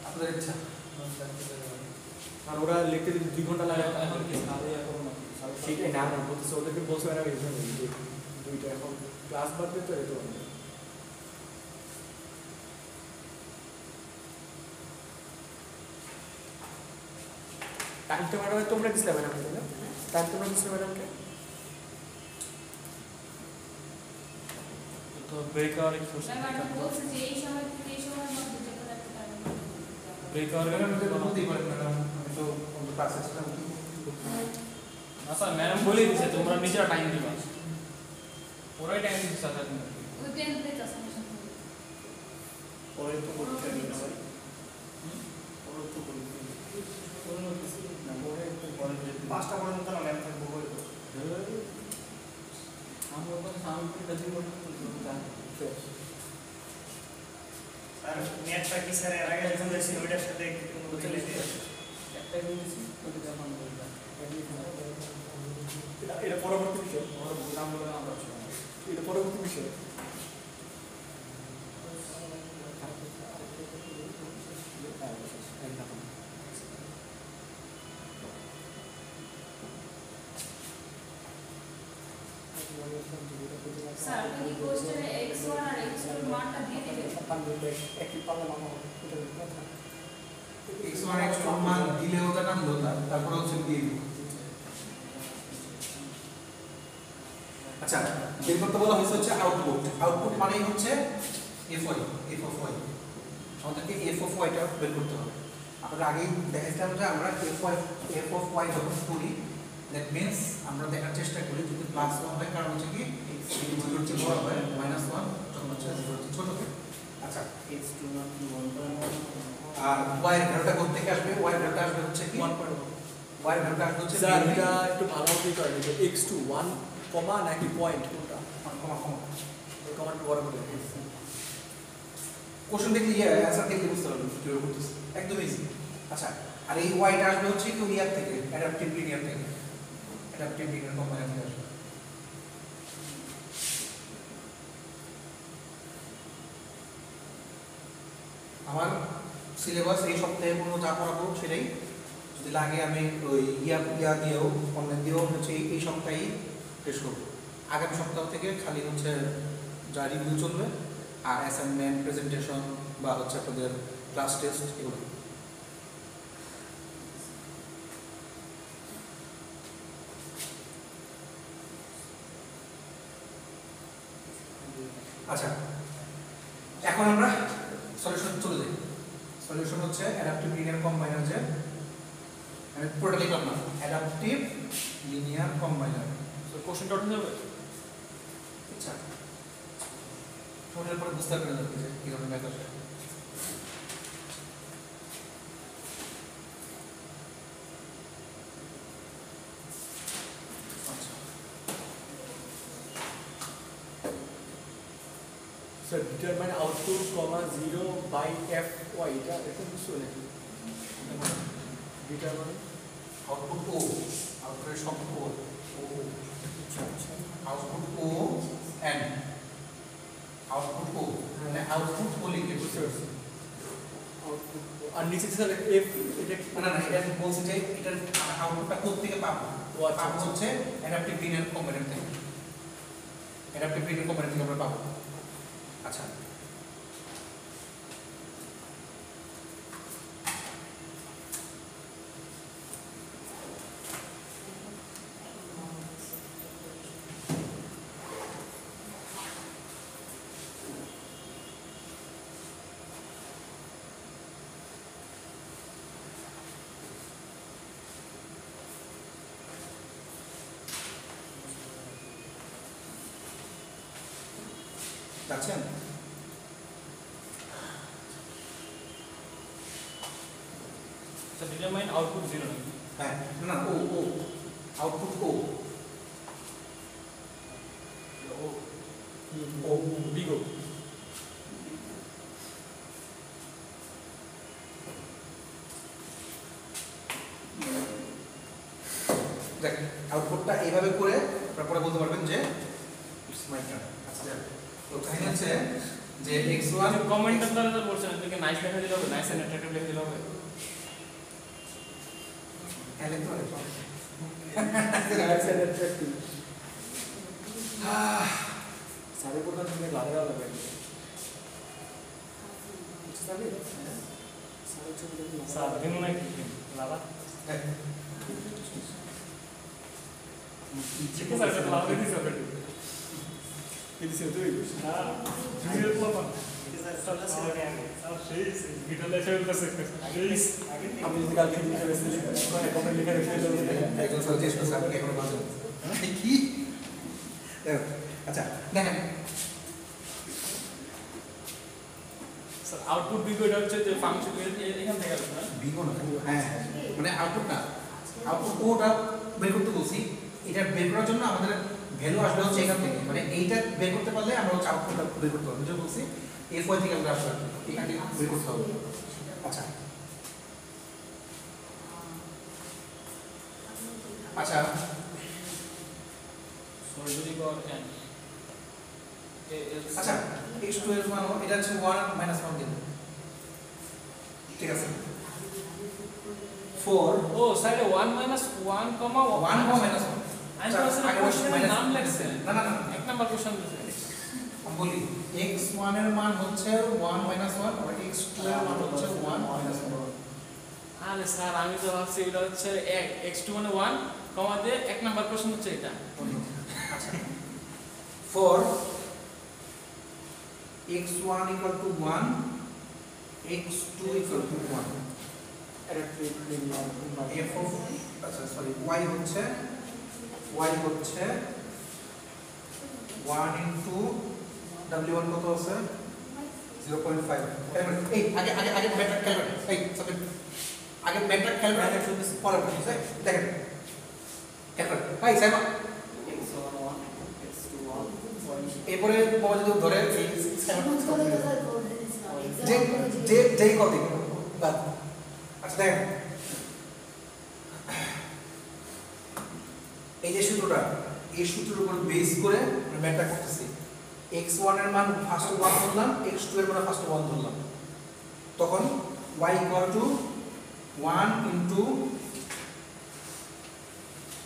আপনাদের ইচ্ছা। আর ওরা লিখতে যদি 2 ঘন্টা লাগে এখন কি সাড়ে 11 না সেটাই না বলতেছে, ওদেরকে বলছে এরা এক্সাম যে 2টা এখন ক্লাস বাড়বে তো এত টাইম তো ম্যাডাম তোমরা দিছিলে ম্যাডামকে, তাই না? টাইম তোমরা দিছিলে ম্যাডামকে? তো ব্রেক আওয়ার কি স্যার ম্যাডাম বলছে যে এই সময় থেকে এই সময়ের মধ্যে যে কোনো একটা টাইম ব্রেক আওয়ার ম্যাডাম এটা বলতেই পারেন ম্যাডাম, আমি তো ক্লাসে ছিলাম। না স্যার ম্যাডাম বলেই দিছে তোমরা নিজেরা টাইম দিবা ওরাই টাইম দিচ্ছে স্যার ওই পেন প্লেট আছে আমার সাথে। পরে তো পরীক্ষা দিতে হয়। ওরা তো বলছে না পরে তো পরে 5টা পর্যন্ত না ল্যাব থাকবো বলে তো। আমরা তো সামনে কাছে করতে আর নেটটা কি স্যার এর আগে যখন দেখছি ওইটার সাথে কোনো রিলেটেড একটা জিনিস ওটা যখন বলতা এটা পরবর্তী বিষয়, ওরা বললাম বলে আমরা এটা পরবর্তী বিষয়। স্যার আপনি কি কোশ্চেনে x1 আর x2 এর মানটা দিয়ে দিবেন? একই পাল্লা মামা এটা কথা। x1 x2 মান দিলেও তা না দিলেও তা, তারপরে হচ্ছে দিয়ে দিব। আচ্ছা, বের করতে বলা হয়েছে হচ্ছে আউটপুট। আউটপুট মানেই হচ্ছে fy, f of y। আমাদেরকে f of y টা বের করতে হবে। আমরা আগেই দেখাইছিলাম যে আমরা f of y যখন করি, দ্যাট মিন্স আমরা দেখার চেষ্টা করি যদি প্লাস 1 হয়, কারণ হচ্ছে কি জিরো হচ্ছে বড় হয়, মাইনাস 1 যখন হচ্ছে জিরো হচ্ছে ছোট হয়। আচ্ছা, x2 না কি 1.1 আর y এর ভ্যালুটা কোথা থেকে আসবে? y এর ভ্যালুটা আসবে হচ্ছে কি 1.1। y এর ভ্যালুটা আসবে হচ্ছে স্যার এটা একটু ভালো করে করে যে x2 1 কমা নাকি পয়েন্ট কোনটা? কমা কমা। এই কমান্ড বড় করে কোশ্চেন দেখলে অ্যানসার দেখলে বুঝতে পারবেন কিভাবে করতেছে, একদম ইজি। আচ্ছা, আর এই ওয়াইটা আসবে হচ্ছে কি ইয়ার থেকে, অ্যাডাপটিভ লিনিয়ার থেকে, অ্যাডাপটিভ লিনিয়ার কম্বাইনার থেকে আসবে। আমার সিলেবাস এই সপ্তাহে কোনো যা পড়াবো সেটাই, যদি লাগে আমি ওই ইয়া দিয়েও অনলাইন দিয়েও হচ্ছে এই সপ্তাহেই শেষ করবো। আগামী সপ্তাহ থেকে খালি হচ্ছে যা রিভিউ চলবে আর অ্যাসাইনমেন্ট, প্রেজেন্টেশন বা হচ্ছে আপনাদের ক্লাস টেস্ট এগুলো। আচ্ছা, এখন আমরা সলিউশন চলে যাই। সলিউশন হচ্ছে অ্যাডাপটিভ লিনিয়ার কম্বাইনার, যে আমি পুরোটা লিখলাম না, অ্যাডাপটিভ লিনিয়ার কম্বাইনার। তো কোশ্চেনটা উঠে যাবে আচ্ছা, টোটাল পরে বুঝতে পারবেন যে কি ধরনের ম্যাথ আসে। আচ্ছা, sir determine output comma 0 by fy এটা এরকম কিছু নাকি? ডিটারমাইন আউটপুট ও, আউটপুটের শব্দ ও, আউটপুট ও এন্ড আউটপুট ও, মানে আউটপুট ও লিখে বুঝতে পারছি। আউটপুট আর নিচে স্যার এফ এটা না না এটা আমি বলছি যে এটার আউটপুটটা কোথা থেকে পাবো ও আচ্ছা, পাবো হচ্ছে অ্যাডাপটিভ লিনিয়ার কম্পোনেন্ট থেকে অ্যাডাপটিভ লিনিয়ার কম্পোনেন্ট থেকে আমরা পাবো আচ্ছা যাচ্ছেন আচ্ছা ডিটারমাইন আউটপুট 0 নাকি হ্যাঁ না ও আউটপুট ও ও বিগো দেখ আউটপুটটা এইভাবে করে তারপরে বলতে পারবেন যে ইটস মাই টার্ন আচ্ছা তো কাহিনী হচ্ছে যে x1 কমেন্টের দ্বারা তো বলছেন এটাকে নাইস লেখা দিলে হবে নাইস এন্ড অ্যাট্রাক্টিভ লেখা দিলে হবে স্যারের কোথাও তুমি লাগে লাগবে স্যারের ছবি দেখুন স্যার দিন নাকি লালা ঠিক আছে স্যার লালা দিছি আপনি এদিকে তুই না ভিডিও করলাম স্যার ছিল আগে স্যার সেই ভিডিও লেখা করতেছে আমি যদি কালকে লিখে রেখেছি কমেন্ট লিখে রেখে একজন সাজেস্ট করছে আপনি এখনো বাজে কি আচ্ছা দেখেন স্যার আউটপুট বিগো এটা হচ্ছে যে ফাংশন এখান থেকে আসবে না বিগো না হ্যাঁ মানে আউটপুট না আউটপুট ওটা বের করতে বলছি এটা বের করার জন্য আমাদের ভ্যালু আসবে হচ্ছে এখান থেকে মানে এইটা বের করতে পারলে আমরা হচ্ছে আউটপুটটা বের করতে হবে যেটা বলছি এফ1 থেকে আমরা আসবে এখান থেকে বের করতে হবে আচ্ছা আচ্ছা সরজরি কর এন আচ্ছা x2 এর মান এটা হচ্ছে 1 - 1 দিন ঠিক আছে 4 ও স্যার 1 - 1, 1 -1 আমি তো স্যার কোশ্চেনের নাম লিখছেন না না না এক নাম্বার কোশ্চেন দিছেন আমি বলি x1 এর মান হচ্ছে 1 - 1 আর x2 এর মান হচ্ছে 1 - 1 আরে স্যার আমি তো ভাবছি এটা হচ্ছে x2 মানে 1 কমা দিয়ে এক নাম্বার কোশ্চেন হচ্ছে এটা আচ্ছা 4 x1 = 1 x2 = 1 f of আচ্ছা সরি y হচ্ছে 1 into w1 কত আছে 0.5 এই আগে ম্যাট্রিক ক্যালকুলেট এই সব আগে ম্যাট্রিক ক্যালকুলেট পরে বলছি দেখেন ক্যালকুলেট এই সাইমা এরপরে বাবা যদি ধরে এই যেই কল দিন আচ্ছা দেখেন এই যে সূত্রটা এই সূত্রের উপর বেস করে আমরা ম্যাথটা করতেছি x1 এর মান ফার্স্ট 1 ধরলাম x2 এর মান ফার্স্ট 1 ধরলাম তখন y = 1 into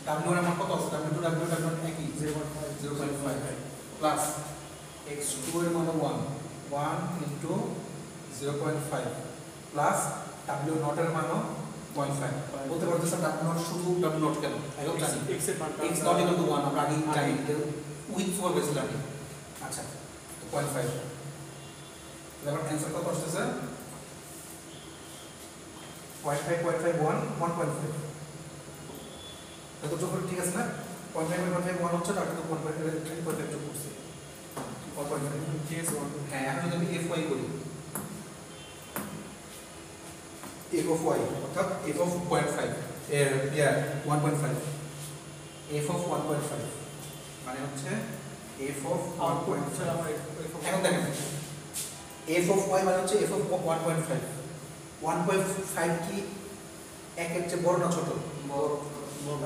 w এর মান কত আছে w একই 0.5 প্লাস x2 এর মান 1 into 0.5 প্লাস w নট এর মান 0.5 বলতে পারতেছেন w নট শুধু w নট কেন এখন জানি x এর মান x not equal to 1 আমরা আগেই জানি উইথ 4 বেসিলাম আচ্ছা তো 0.5 এবার অ্যানসার কত আসছে 0.5 1.5 তো যখন ঠিক আছে না 0.5 1 হচ্ছে তার কিন্তু 1.5 যোগ করছি 1.5 ঠিক আছে হ্যাঁ এখন যদি আমি fy করি f of y অর্থাৎ f of 0.5 এর 1.5 f of 1.5 মানে হচ্ছে f of 1.5 এখন দেখেন f of y মানে হচ্ছে f of 1.5 1.5 কি একের চেয়ে বড় না ছোট বড়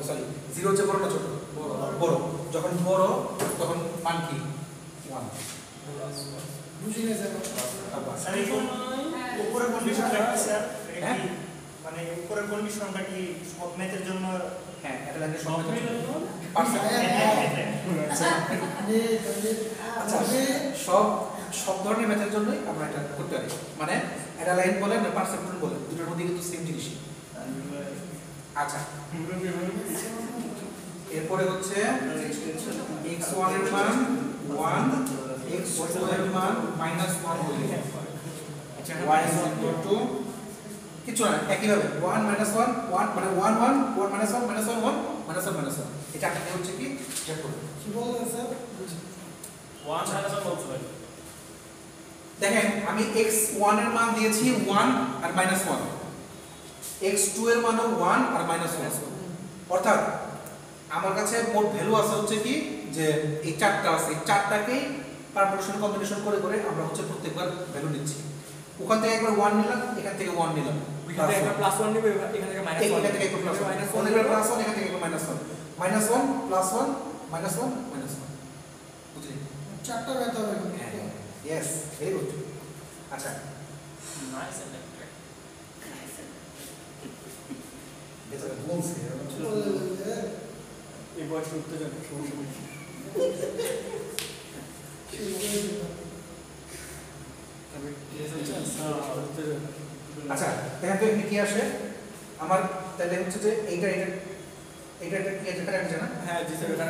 সরি 0 চেয়ে বড় না ছোট বড় যখন বড় তখন মান কি 1 বুঝিয়ে যাবে স্যার এই উপরে কোন বিষয়টা স্যার এটা কি মানে উপরের কন্ডিশনটা কি সব ম্যাচের জন্য? হ্যাঁ এটা লাগে সব আচ্ছা সব সব ধরনের ম্যাচের জন্যই আমরা এটা করতে পারি, মানে এটা লাইন বলেন না পারসেপ্ট্রন বলেন, দুটোর মধ্যে কিন্তু সেম জিনিসই। আচ্ছা এরপরে হচ্ছে x1 এর মান 1, x2 এর মান -1 হলে y is equal to কিছু না একইভাবে 1 - 1 1 মানে 1 1 1 - 1 -1 1 -1 -1 এটা একটা হচ্ছে কি চেক করুন কি বললেন স্যার? 1 -1 বলছো ভাই। দেখেন আমি x1 এর মান দিয়েছি 1 আর -1, x2 এর মানও 1 আর -1, অর্থাৎ আমার কাছে মোট ভ্যালু আছে হচ্ছে কি যে এই চারটা আছে, এই চারটাকেই পারমুটেশন কম্বিনেশন করে করে আমরা হচ্ছে প্রত্যেকবার ভ্যালু নিচ্ছি। ওখান থেকে একবার 1 নিলাম, এখান থেকে 1 নিলাম, এখান থেকে একটা +1 নিবে, এখান থেকে -1, এখান থেকে একবার +1, -1 একবার +1, এখান থেকে একবার -1, -1 +1 -1 -1 বুঝলি? চারটা মেথড হবে। Yes very good. আচ্ছা নাইস এন্ড ট্র্যাক। এটা বলছি এই বয়সে উত্তেজনা আচ্ছা দেখেন তো এখানে কি আসে আমার, তাহলে হচ্ছে যে এইটা এটা এটা এটা কি এটা কারেক্ট আছে না? হ্যাঁ জি স্যার, এটা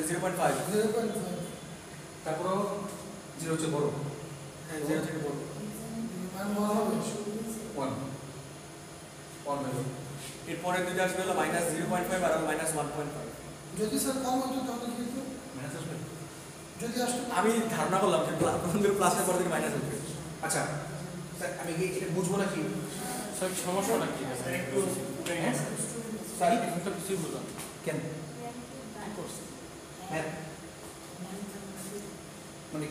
0.5 তারপরও 0 হচ্ছে বড়, হ্যাঁ 0 থেকে বড় মান 1 ভ্যালু। এরপরে দুটো আসবে হলো -0.5 আর -1.5। যদি স্যার কম হতো তাহলে কি হতো? মাইনাস আসবে। যদি আসতো আমি ধারণা করলাম যে প্রথম দিকে প্লাসের পর থেকে মাইনাস আসবে। আচ্ছা স্যার আমি কি এটা বুঝবো না কি? স্যার সমস্যাটা কি? স্যার একটু স্যার আমি তো কিছুই বুঝলাম না। কেন কি করছে? হ্যাঁ মানে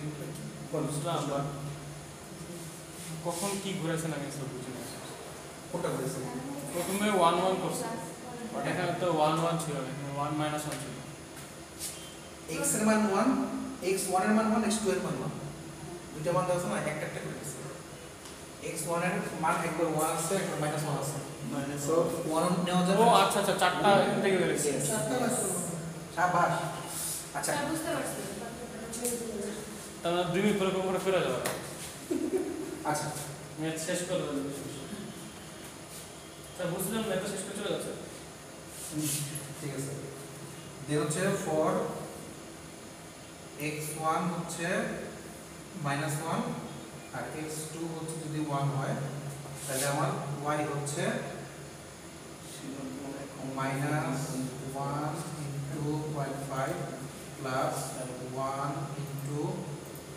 বল বুঝলাম বা কখন কি ঘুরেছেন আমি সব বুঝি না। কোনটা করেছে? প্রথমে 1 1 করছে, বাট এখানে তো 1 1 ছিল না, এখানে 1 -1 ছিল। x এর মান 1, x1 এর মান 1, x2 এর মান 1, দুইটা মান দেওয়া আছে না, একটা একটা করে দিয়েছে। x1 এর মান একবার 1 আছে, একবার -1 আছে, সো 1 নেওয়া যাবে। ও আচ্ছা আচ্ছা, চারটা এখান থেকে বেরিয়েছে। চারটা রাখতো। শাবাশ। আচ্ছা স্যার বুঝতে পারছি তাহলে 2 মিনিট পরে করে ফিরে যাবে। আচ্ছা ম্যাচ শেষ করে দেবে। স্যার বুঝলাম, ম্যাচ শেষ করে চলে যাচ্ছে। ঠিক আছে। দেন হচ্ছে ফর x1 হচ্ছে -1 আর x2 হচ্ছে যদি 1 হয় তাহলে আমার y হচ্ছে -1 into 0.5 plus 1 into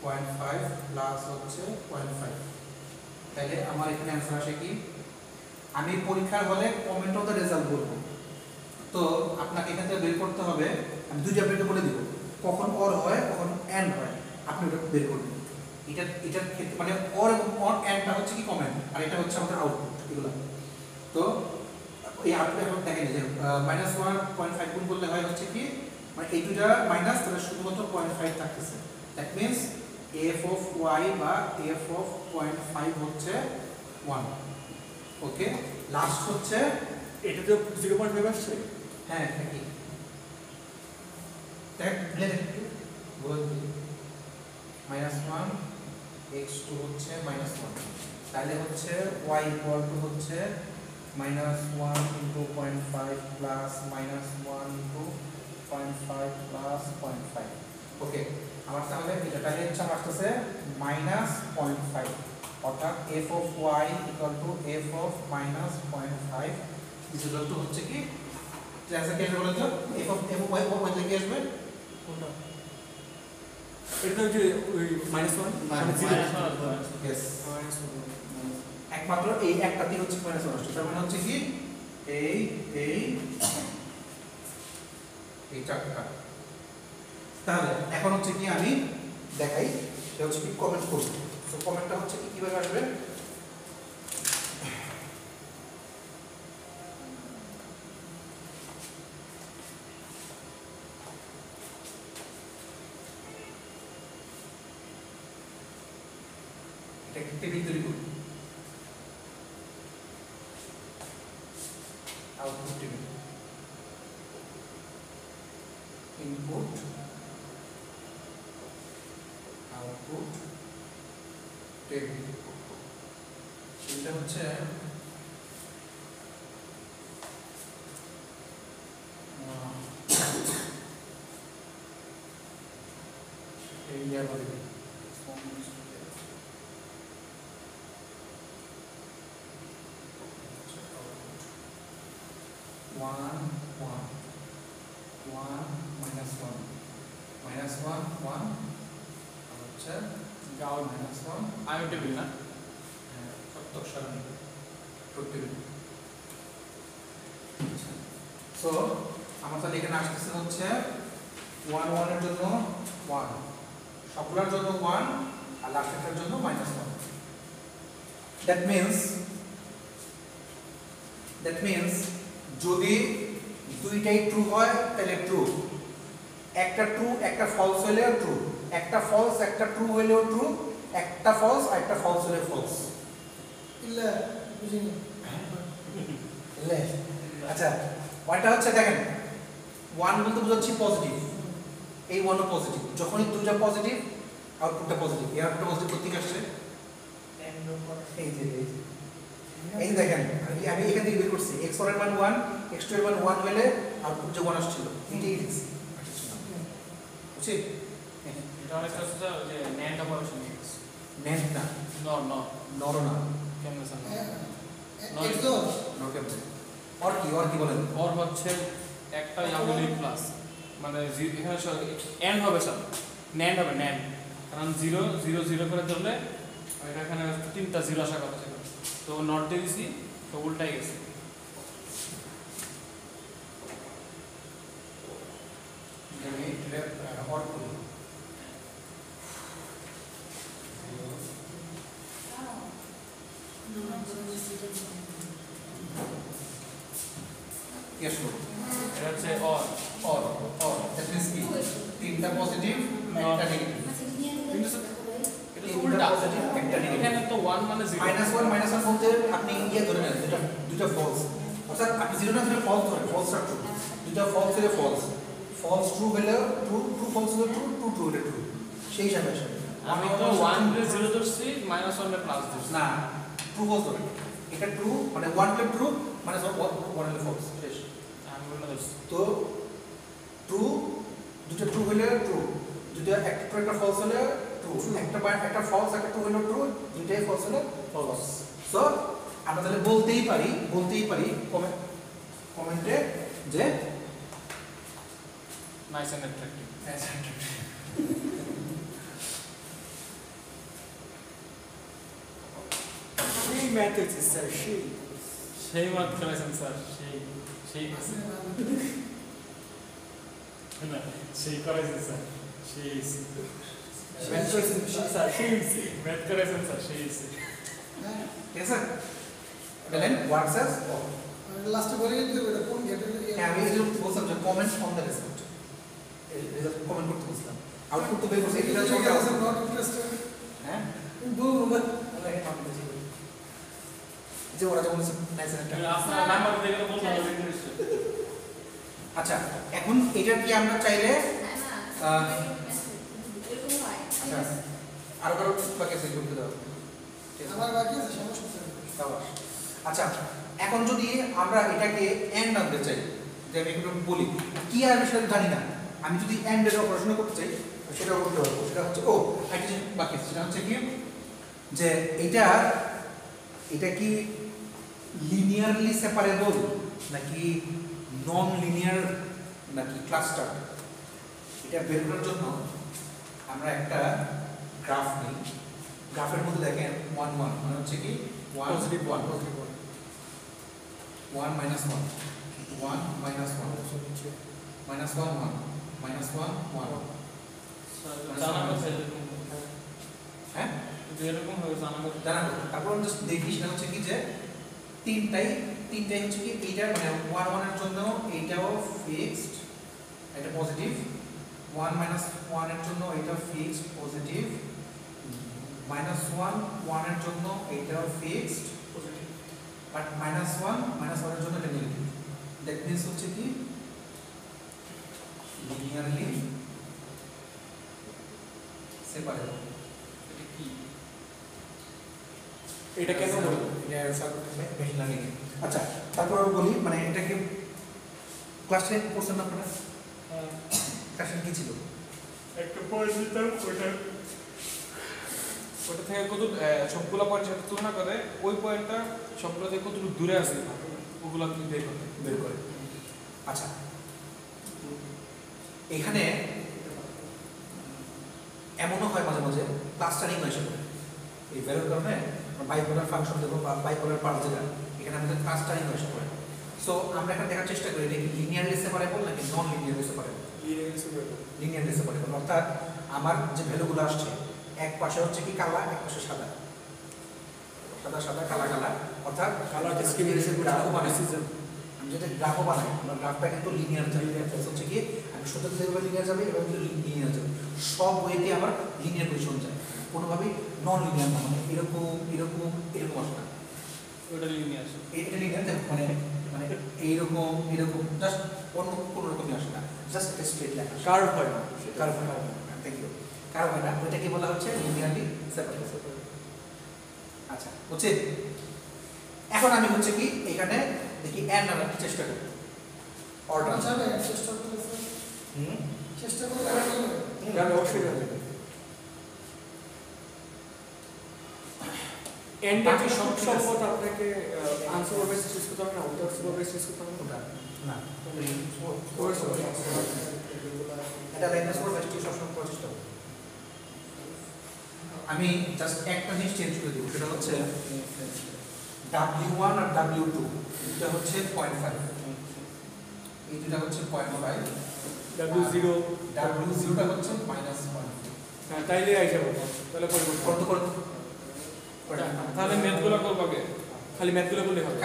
0.5 plus হচ্ছে 0.5। তাহলে আমার এখানে অ্যান্সার আসে কি, আমি পরীক্ষার হলে কমেন্ট অফ দ্য রেজাল্ট বলবো, তো আপনাকে এখান থেকে বের করতে হবে। আমি দুইটা আপনাকে বলে দিব, কখন অর হয় কখন এন্ড হয়, আপনি ওটা বের করবেন। এটার ক্ষেত্রে মানে অর এবং অর এন্ডটা হচ্ছে কি কমেন্ট, আর এটা হচ্ছে আমাদের আউটপুট এগুলো। তো এই আউটপুট এখন দেখেন যে -1.5 গুণ করলে হয় হচ্ছে কি, মানে এই দুইটা মাইনাস, তাহলে শুধুমাত্র 0.5 থাকতেছে। That means f of y বা f অফ 0.5 হচ্ছে 1। ওকে, লাস্ট হচ্ছে এটা তো 0.5 আসছে। হ্যাঁ একই দেখ লেখেন বল -1 x2 হচ্ছে -1, তাহলে হচ্ছে y ইকুয়াল টু হচ্ছে -1 into 0.5 plus -1 into 0.5 plus 0.5। ওকে, আমার তাহলে এটা তাহলে হচ্ছে আমার আসতেছে -0.5, অর্থাৎ f of y equal to f of -0.5 is equal to হচ্ছে কি, ট্রান্সফার কেটে বলেন তো f of y বদলে কি আসবে? কোনটা? এটা যে ওই -1 মানে 0। यस একমাত্র এই একটাতেই হচ্ছে -1 আসছে, তার মানে হচ্ছে কি এই চারটা। তাহলে এখন হচ্ছে কি আমি দেখাই, এটা হচ্ছে কি কমেন্ট করব। তো কমেন্টটা হচ্ছে কি কিভাবে আসবে, এটা টেবিল তৈরি করব। আউটপুট টেবিল, এটা হচ্ছে এরিয়া বলে 1 1 minus 1 minus 1 1 হচ্ছে গাউল minus 1 আয়ো টেবিল না সত্যক সারণী টেবিল। সো আমার তাহলে এখানে আসতেছে হচ্ছে 1 1 এর জন্য 1, সবগুলোর জন্য 1 আর লাস্টের জন্য -1। দ্যাট মিন্স যদি দুইটাই ট্রু হয় তাহলে ট্রু, একটা ট্রু একটা ফলস হলেও ট্রু, একটা ফলস একটা ট্রু হলেও ট্রু, একটা ফলস আর একটা ফলস হলে ফলস। ಇಲ್ಲ বুঝিনি বুঝলে? আচ্ছা ওইটা হচ্ছে দেখেন 1 বলতে বোঝাচ্ছি পজিটিভ, এই 1 ও পজিটিভ, যখনই দুইটা পজিটিভ আউটপুটটা পজিটিভ, এই আউটপুটটা পজিটিভ করতে আসছে এই যে এই দেখেন আমি এখান থেকে বের করছি x1 এর মান 1 x2 এর মান 1 হলে আউটপুট যে 1 আসছিল এটাই লিখছি, বুঝছি? এটা অনেক হচ্ছে যে ন্যান্ড অপারেশন ইউজ নেট না নর নর না কেমন স্যার একদম নর কেমন আর কি বলেন? ওর হচ্ছে একটা ইয়াবলি প্লাস মানে এখানে এন্ড হবে স্যার, ন্যান্ড হবে ন্যান্ড, কারণ 0 0 0 করে ধরলে এটা এখানে তিনটা 0 আসার কথা ছিল, তো নট দিয়ে দিছি তো উল্টাই গেছে। আমি এটা অর করি ইয়েস করুন এটা হচ্ছে অর অর দ্যাট মিন্স কি তিনটা পজিটিভ একটা নেগেটিভ, এটা তো উল্টা, পজিটিভ একটা নেগেটিভ। এখানে তো 1 মানে 0 -1 বলতে আপনি ধরে নেন দুটো ফলস, অর্থাৎ আপনি 0 না ধরে ফলস ধরেন, ফলস আর ট্রু, দুটো ফলস হলে ফলস, ফলস ট্রু হলে ট্রু, ট্রু ফলস হলে ট্রু, ট্রু ট্রু হলে ট্রু, সেই হিসাবে আসে। আমি তো 1 রে 0 ধরছি -1 রে প্লাস ধরছি না ট্রু ফলস ধরে, এটা ট্রু মানে 1 হলে ট্রু মানে 1 হলে ফলস, শেষ। আমি বললাম ধরছি তো ট্রু দুটো ট্রু হলে ট্রু, দুটো একটা ট্রু একটা ফলস হলে ট্রু, একটা ফলস একটা ট্রু হলে ট্রু, দুইটাই ফলস হলে ফলস। সো আমরা তাহলে বলতেই পারি কমেন্টে যে নাইস এন্ড অ্যাট্রাক্টিভ। সেই ম্যাথ হচ্ছে স্যার সেই মাত করেছেন স্যার, সেই না সেই করেছেন স্যার, সেই ম্যাথ করেছেন স্যার ম্যাথ করেছেন স্যার, সেই ঠিক আছে বলেন হোয়াটসঅ্যাপ লাস্টে বলে দিতে হবে কোন গেটের আমি এই যে বলছিলাম যে কমেন্ট অন দ্য রেজাল্ট, এই রেজাল্ট কমেন্ট করতে বলছিলাম, আউটপুট তো বের করছে এটা ছোট আছে নট ইন্টারেস্টেড হ্যাঁ বলবো আল্লাহ এই মানতে ছিল যে ওরা যখন নাইস একটা আপনার নাম্বার দেখে বলবো। আচ্ছা এখন এটা কি আমরা চাইলে আচ্ছা আরো কারো বাকি আছে করতে দাও আমার বাকি আছে সমস্যা নেই সাবাস। আচ্ছা এখন যদি আমরা এটাকে এন্ড আনতে চাই, যে আমি একটু বলি কি আর বিষয়ে জানি না, আমি যদি এন্ড এর অপারেশন করতে চাই সেটাও করতে পারবো। সেটা হচ্ছে একটা জিনিস বাকি আছে, সেটা হচ্ছে কি যে এটা কি লিনিয়ারলি সেপারেবল নাকি নন লিনিয়ার নাকি ক্লাস্টার, এটা বের করার জন্য আমরা একটা গ্রাফ নিই। গ্রাফের মধ্যে দেখেন 1 1 মানে হচ্ছে কি 1 positive 1 positive 1 minus 1 1 minus 1 minus 1 1 minus 1 1 জানা আছে হ্যাঁ এরকম হবে জানা আছে। জানা গেল। তারপর আমরা just দেখি সেটা হচ্ছে কি যে তিনটাই হচ্ছে কি এইটা মানে 1 1 এর জন্য এইটাও ফিক্সড, এটা পজিটিভ, 1 minus 1 এর জন্য এটা ফিক্সড পজিটিভ, minus 1 1 এর জন্য এইটাও ফিক্সড পজিটিভ, বাট -1 -1 এর জন্য এটা নেগেটিভ। দ্যাট মিন্স হচ্ছে কি লিনিয়ারলি সেপারেবল। এটা কি? এটা কেন বলবো? Machine learning. আচ্ছা, তারপর বলি মানে এটাকে ক্লাস 10 পড়ছেন না আপনারা? কাশন কি ছিল? একটা পয়েন্ট দিতাম, ওটা থেকে কত সবগুলো পয়েন্ট সাথে তুলনা করে ওই পয়েন্টটা সবগুলো থেকে কতটুকু দূরে আছে ওগুলো তুমি বের করে। আচ্ছা, এখানে এমনও হয় মাঝে মাঝে ক্লাস্টারিং হয়েছে এই ভ্যালুর কারণে বাইপোলার ফাংশন দেবো বা বাইপোলার পার্ট যেটা এখানে আমাদের ক্লাস্টারিং হয়েছে পড়ে। সো আমরা এখানে দেখার চেষ্টা করি এটা কি লিনিয়ারলি সেপারেবল নাকি নন লিনিয়ারলি সেপারেবল। লিনিয়ারলি সেপারেবল অর্থাৎ আমার যে ভ্যালুগুলো আসছে এক পাশে হচ্ছে কি কালা, এক পাশে সাদা, সাদা সাদা কালা কালা, অর্থাৎ কালার ডিসক্রিমিনেশন গ্রাফ বানাই। আমি যদি গ্রাফও বানাই আমার গ্রাফটা কিন্তু লিনিয়ার যাবে, হচ্ছে কি আমি সোজা যেভাবে লিনিয়ার যাবে এভাবে কিন্তু লিনিয়ার যাবে, সব ওয়েতে আমার লিনিয়ার পজিশন যায়, কোনোভাবেই নন লিনিয়ার না, মানে এরকম এরকম এরকম আসে না। ওটা লিনিয়ার আসে, এটা লিনিয়ার মানে মানে এইরকম এরকম জাস্ট অন্য কোনো রকমই আসে না, জাস্ট একটা স্ট্রেট লাইন আসে। কার্ভ হয় না, কার্ভ হয় না, থ্যাংক ইউ। কার্ভ হয় না, ওইটাকে বলা হচ্ছে লিনিয়ারলি সেপারেবল। আচ্ছা হচ্ছে এখন আমি হচ্ছে কি এখানে দেখি এন নাম্বার চেষ্টা করি অর্ডার। যাবে চেষ্টা করলে স্যার, চেষ্টা করলে যাবে অবশ্যই যাবে। এন্ডে কি সব সম্পদ আপনাকে আনসার বেস চুজ করতে হবে না, উত্তর বেস চুজ করতে হবে না? না কোর্স এটা লাইনাস ফর বেস্ট সবসময় করার চেষ্টা করি। আমি জাস্ট একটা জিনিস চেঞ্জ করে দেবো, সেটা হচ্ছে W1 আর W2 এটা হচ্ছে 0.5, এই দুটা হচ্ছে 0.5, W0 W0টা হচ্ছে -1। হ্যাঁ তাইলে আই যাবো, তাহলে পরিবর্তন কত করে তাহলে ম্যাথগুলো করবো আগে, খালি ম্যাথগুলো বললে হবে।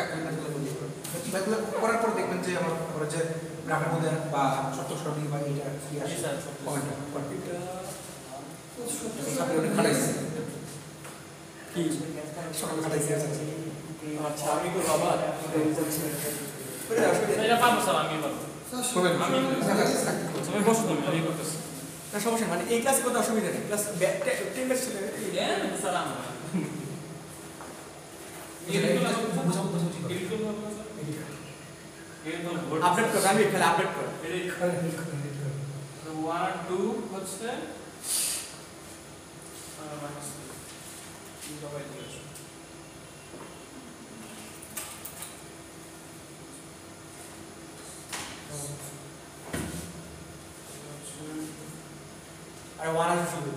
ম্যাথগুলো করার পর দেখবেন যে আমার যে গ্রাফের মধ্যে বা সত্য সরণি বা এটা কি আসে পয়েন্টটা এটা আপনি অনেক খাটাইছেন কি সকাল খাটাইছেন। আচ্ছা আমি তো বাবা এটা পাবো স্যার, আমি পাবো। করবেন আমি বসো, তুমি আমি করতেছি। না সমস্যা মানে এই ক্লাসে কোনো অসুবিধা নেই, ক্লাস 10 ব্যাচ ছিল স্যার আমি আপডেট করবে, আমি খালি আপডেট করব। 1 আর 2 হচ্ছে আর 1 আছে শুধু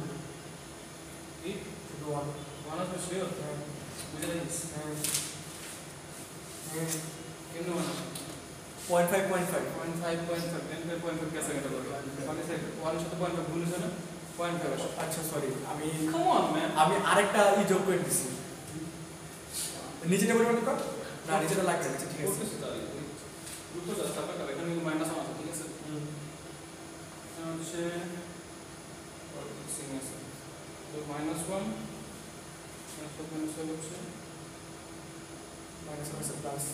কি শুধু 1 1 আছে শিওর বুঝে নিস কেন 1 0.5 0.5 कैसे गया बोलो মানে সে 1 সাথে 0.5 ভুল হয়েছে না 0.5 আসে। আচ্ছা সরি আমি কাম অন ম্যান, আমি আরেকটা যোগ করে দিছি, নিচেটা পরিবর্তন কর না, নিচেটা লাগবে না, ঠিক আছে। করতেছি তাহলে দুটো জাস্ট আপনার এখানে কিন্তু মাইনাস আছে, ঠিক আছে। হচ্ছে সিং আছে তো -1 -1 হচ্ছে মাইনাস আছে প্লাস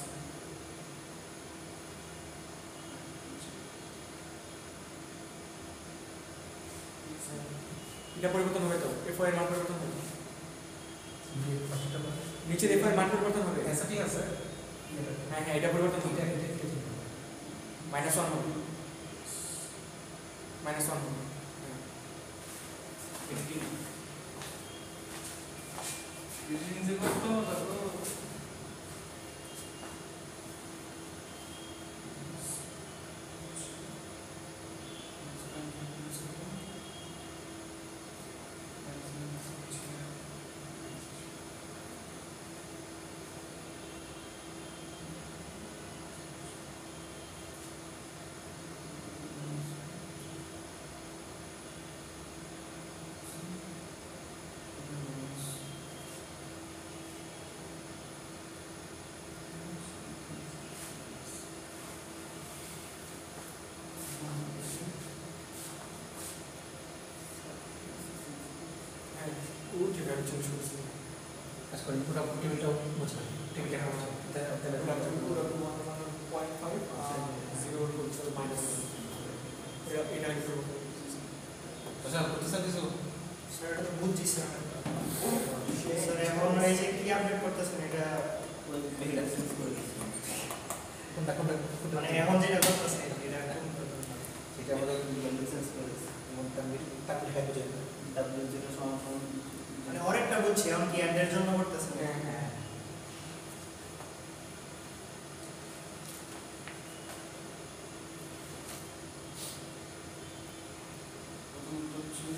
এটা পরিবর্তন হবে তো, f এর মান পরিবর্তন হবে, নিচের f এর মান পরিবর্তন হবে। আচ্ছা ঠিক আছে, হ্যাঁ হ্যাঁ এটা পরিবর্তন হবে, -1 হবে, -1 হবে। এটা কি নিজে করতে হবে তো ও ঠিক আছে চলে শুরু করছি। আচ্ছা করি পুরো টেবিলটাও বুঝলাম, টেবিলটা কেমন আছে তাহলে পুরো 0.5 0 হচ্ছে মাইনাস এটা আগে করবো। আচ্ছা করতেছেন কিছু স্যার এটা তো বুঝছি স্যার স্যার এখন এই যে কি আপডেট করতেছেন এটা কোনটা কোনটা কোনটা মানে এখন যেটা করতেছেন এটা এটা আমাদের লাইসেন্স করে এবং তাকে হ্যাপি যায় ডাব্লিউ যেটা সমান মানে অনেকটা বুঝছি এখন কি অ্যাডের জন্য করতেছেন হ্যাঁ প্রথমত হচ্ছে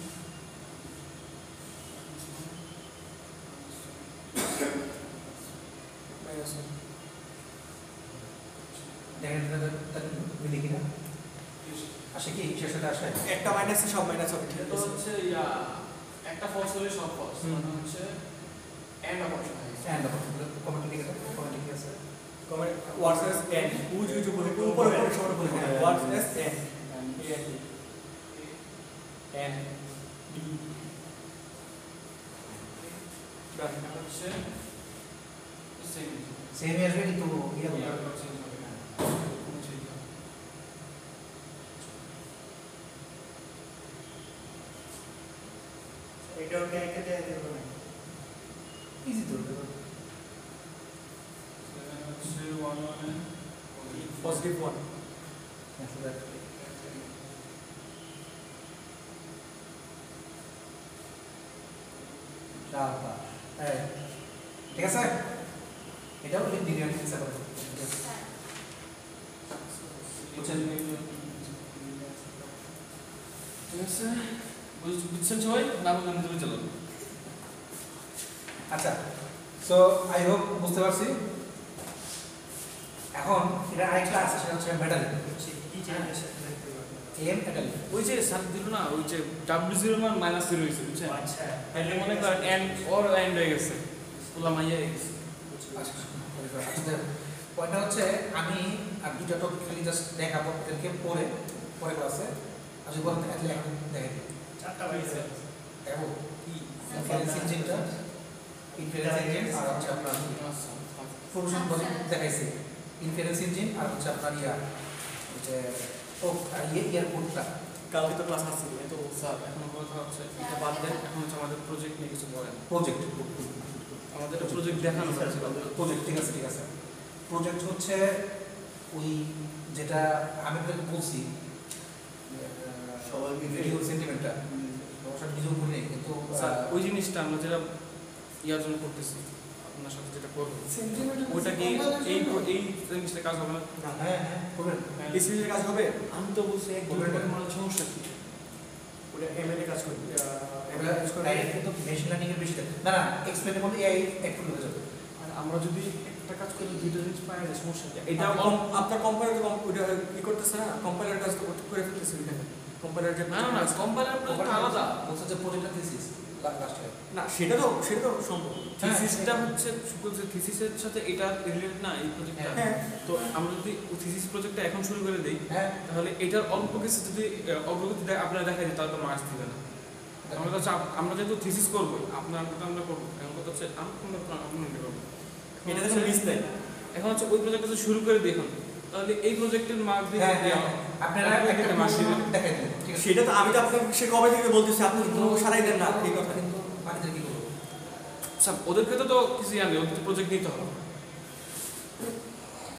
দেখেন তার মিলে কিনা আসে কি শেষে আসে একটা মাইনাসে সব মাইনাস হবে, ঠিক এটা আছে? হচ্ছে একটা ফলস হলে সব ফলস মানে হচ্ছে এন্ড অপারেশন হয় এন্ড কমেন্ট লিখে দাও কমেন্ট লিখে আছে কমেন্ট ওয়ার্ডস এস এন উজ বলে উপরে উপরে সবার উপরে ওয়ার্ডস এস এন এন ডি এটা হচ্ছে সেম সেম আসবে কিন্তু ইয়া এটাও কি একে দেয়া যাবে না ইজি তো পজিটিভ ওয়ান ঠিক আছে এটাও লিনিয়ার হিসাব করে বুঝছেন ঠিক আছে বুঝছেন সবাই না বুঝলেন তুমি চলো আচ্ছা সো আই হোপ বুঝতে পারছি এখন এটা আরেকটা আছে সেটা হচ্ছে মেটাল কি চেঞ্জেস দেখতে পাবেন এম মেটাল ওই যে স্যার দিল না ওই যে W0 মান -0 হয়েছে বুঝছেন আচ্ছা তাহলে মনে করেন এন্ড অর এন্ড হয়ে গেছে ওলা মাইয়া হয়ে গেছে আচ্ছা পয়েন্টটা হচ্ছে আমি আর দুটো টপিক খালি জাস্ট দেখাবো ওদেরকে পরে পরে ক্লাসে আজ বলতে এখন দেখেন চারটা বাইছে দেখো কি ইনফারেন্স ইঞ্জিনটা ইনফারেন্স ইঞ্জিন আর হচ্ছে আপনার প্রোডাকশন বলে দেখাইছে ইনফারেন্স ইঞ্জিন আর হচ্ছে আপনার ইয়া যে ও আর ইয়ার কোডটা কালকে তো ক্লাস আসছে তো স্যার এখন কথা হচ্ছে এটা বাদ দেন এখন হচ্ছে আমাদের প্রজেক্ট নিয়ে কিছু বলেন প্রজেক্ট আমাদের প্রজেক্ট দেখানো হচ্ছে প্রজেক্ট ঠিক আছে প্রজেক্ট হচ্ছে ওই যেটা আমি আপনাকে বলছি সবাই মিলে ভিডিও সেন্টিমেন্টটা অবশ্য নিজেও করি নাই কিন্তু স্যার ওই জিনিসটা আমরা যেটা ইয়ার জন্য করতেছি আপনার সাথে যেটা করবো ওটা কি এই এই জিনিসটা কাজ হবে না হ্যাঁ হ্যাঁ করবেন এই সিরিজের কাজ হবে আমি তো বলছি এক দুটো মানে সমস্যা কি ওটা এমএল এ কাজ করবে এগুলা ডাইরেক্ট কিন্তু মেশিন লার্নিং এর বেশি থাকে না এক্সপ্লেনেবল এআই একটু হয়ে যাবে আর আমরা যদি একটা কাজ করি দুটো জিনিস পাই না সমস্যা কি এটা আপনার কোম্পানির ওটা কি করতেছে না কোম্পানির কাজ তো করে ফেলতেছে ওইখানে কোম্পানির যে না না না কোম্পানির প্রজেক্ট আলাদা বলছে যে প্রজেক্টটা থিসিস লাস্ট ইয়ার না সেটা তো সম্ভব থিসিসটা হচ্ছে শুধু যে থিসিসের সাথে এটা রিলেটেড না এই প্রজেক্টটা হ্যাঁ তো আমরা যদি থিসিস প্রজেক্টটা এখন শুরু করে দেই হ্যাঁ তাহলে এটার অল্প কিছু যদি অগ্রগতি আপনারা দেখাই দিই তাহলে তো মার্কস দিবে না আমরা তো আমরা যেহেতু থিসিস করবো আপনার কথা আমরা করবো এখন কথা হচ্ছে আমরা করবো এটা তো মিস নাই এখন হচ্ছে ওই প্রজেক্টটা শুরু করে দিই এখন তাহলে এই প্রজেক্টের মার্ক দিয়ে আপনারা একটা মার্কস দিবেন দেখাই দিন ঠিক আছে সেটা তো আমি তো আপনাকে সে কবে থেকে বলতেছি আপনি কিন্তু সারাই দেন না এই কথা কিন্তু বাকিদের কি করবো আচ্ছা ওদের ক্ষেত্রে তো কিছু জানি ওদের প্রজেক্ট নিতে হবে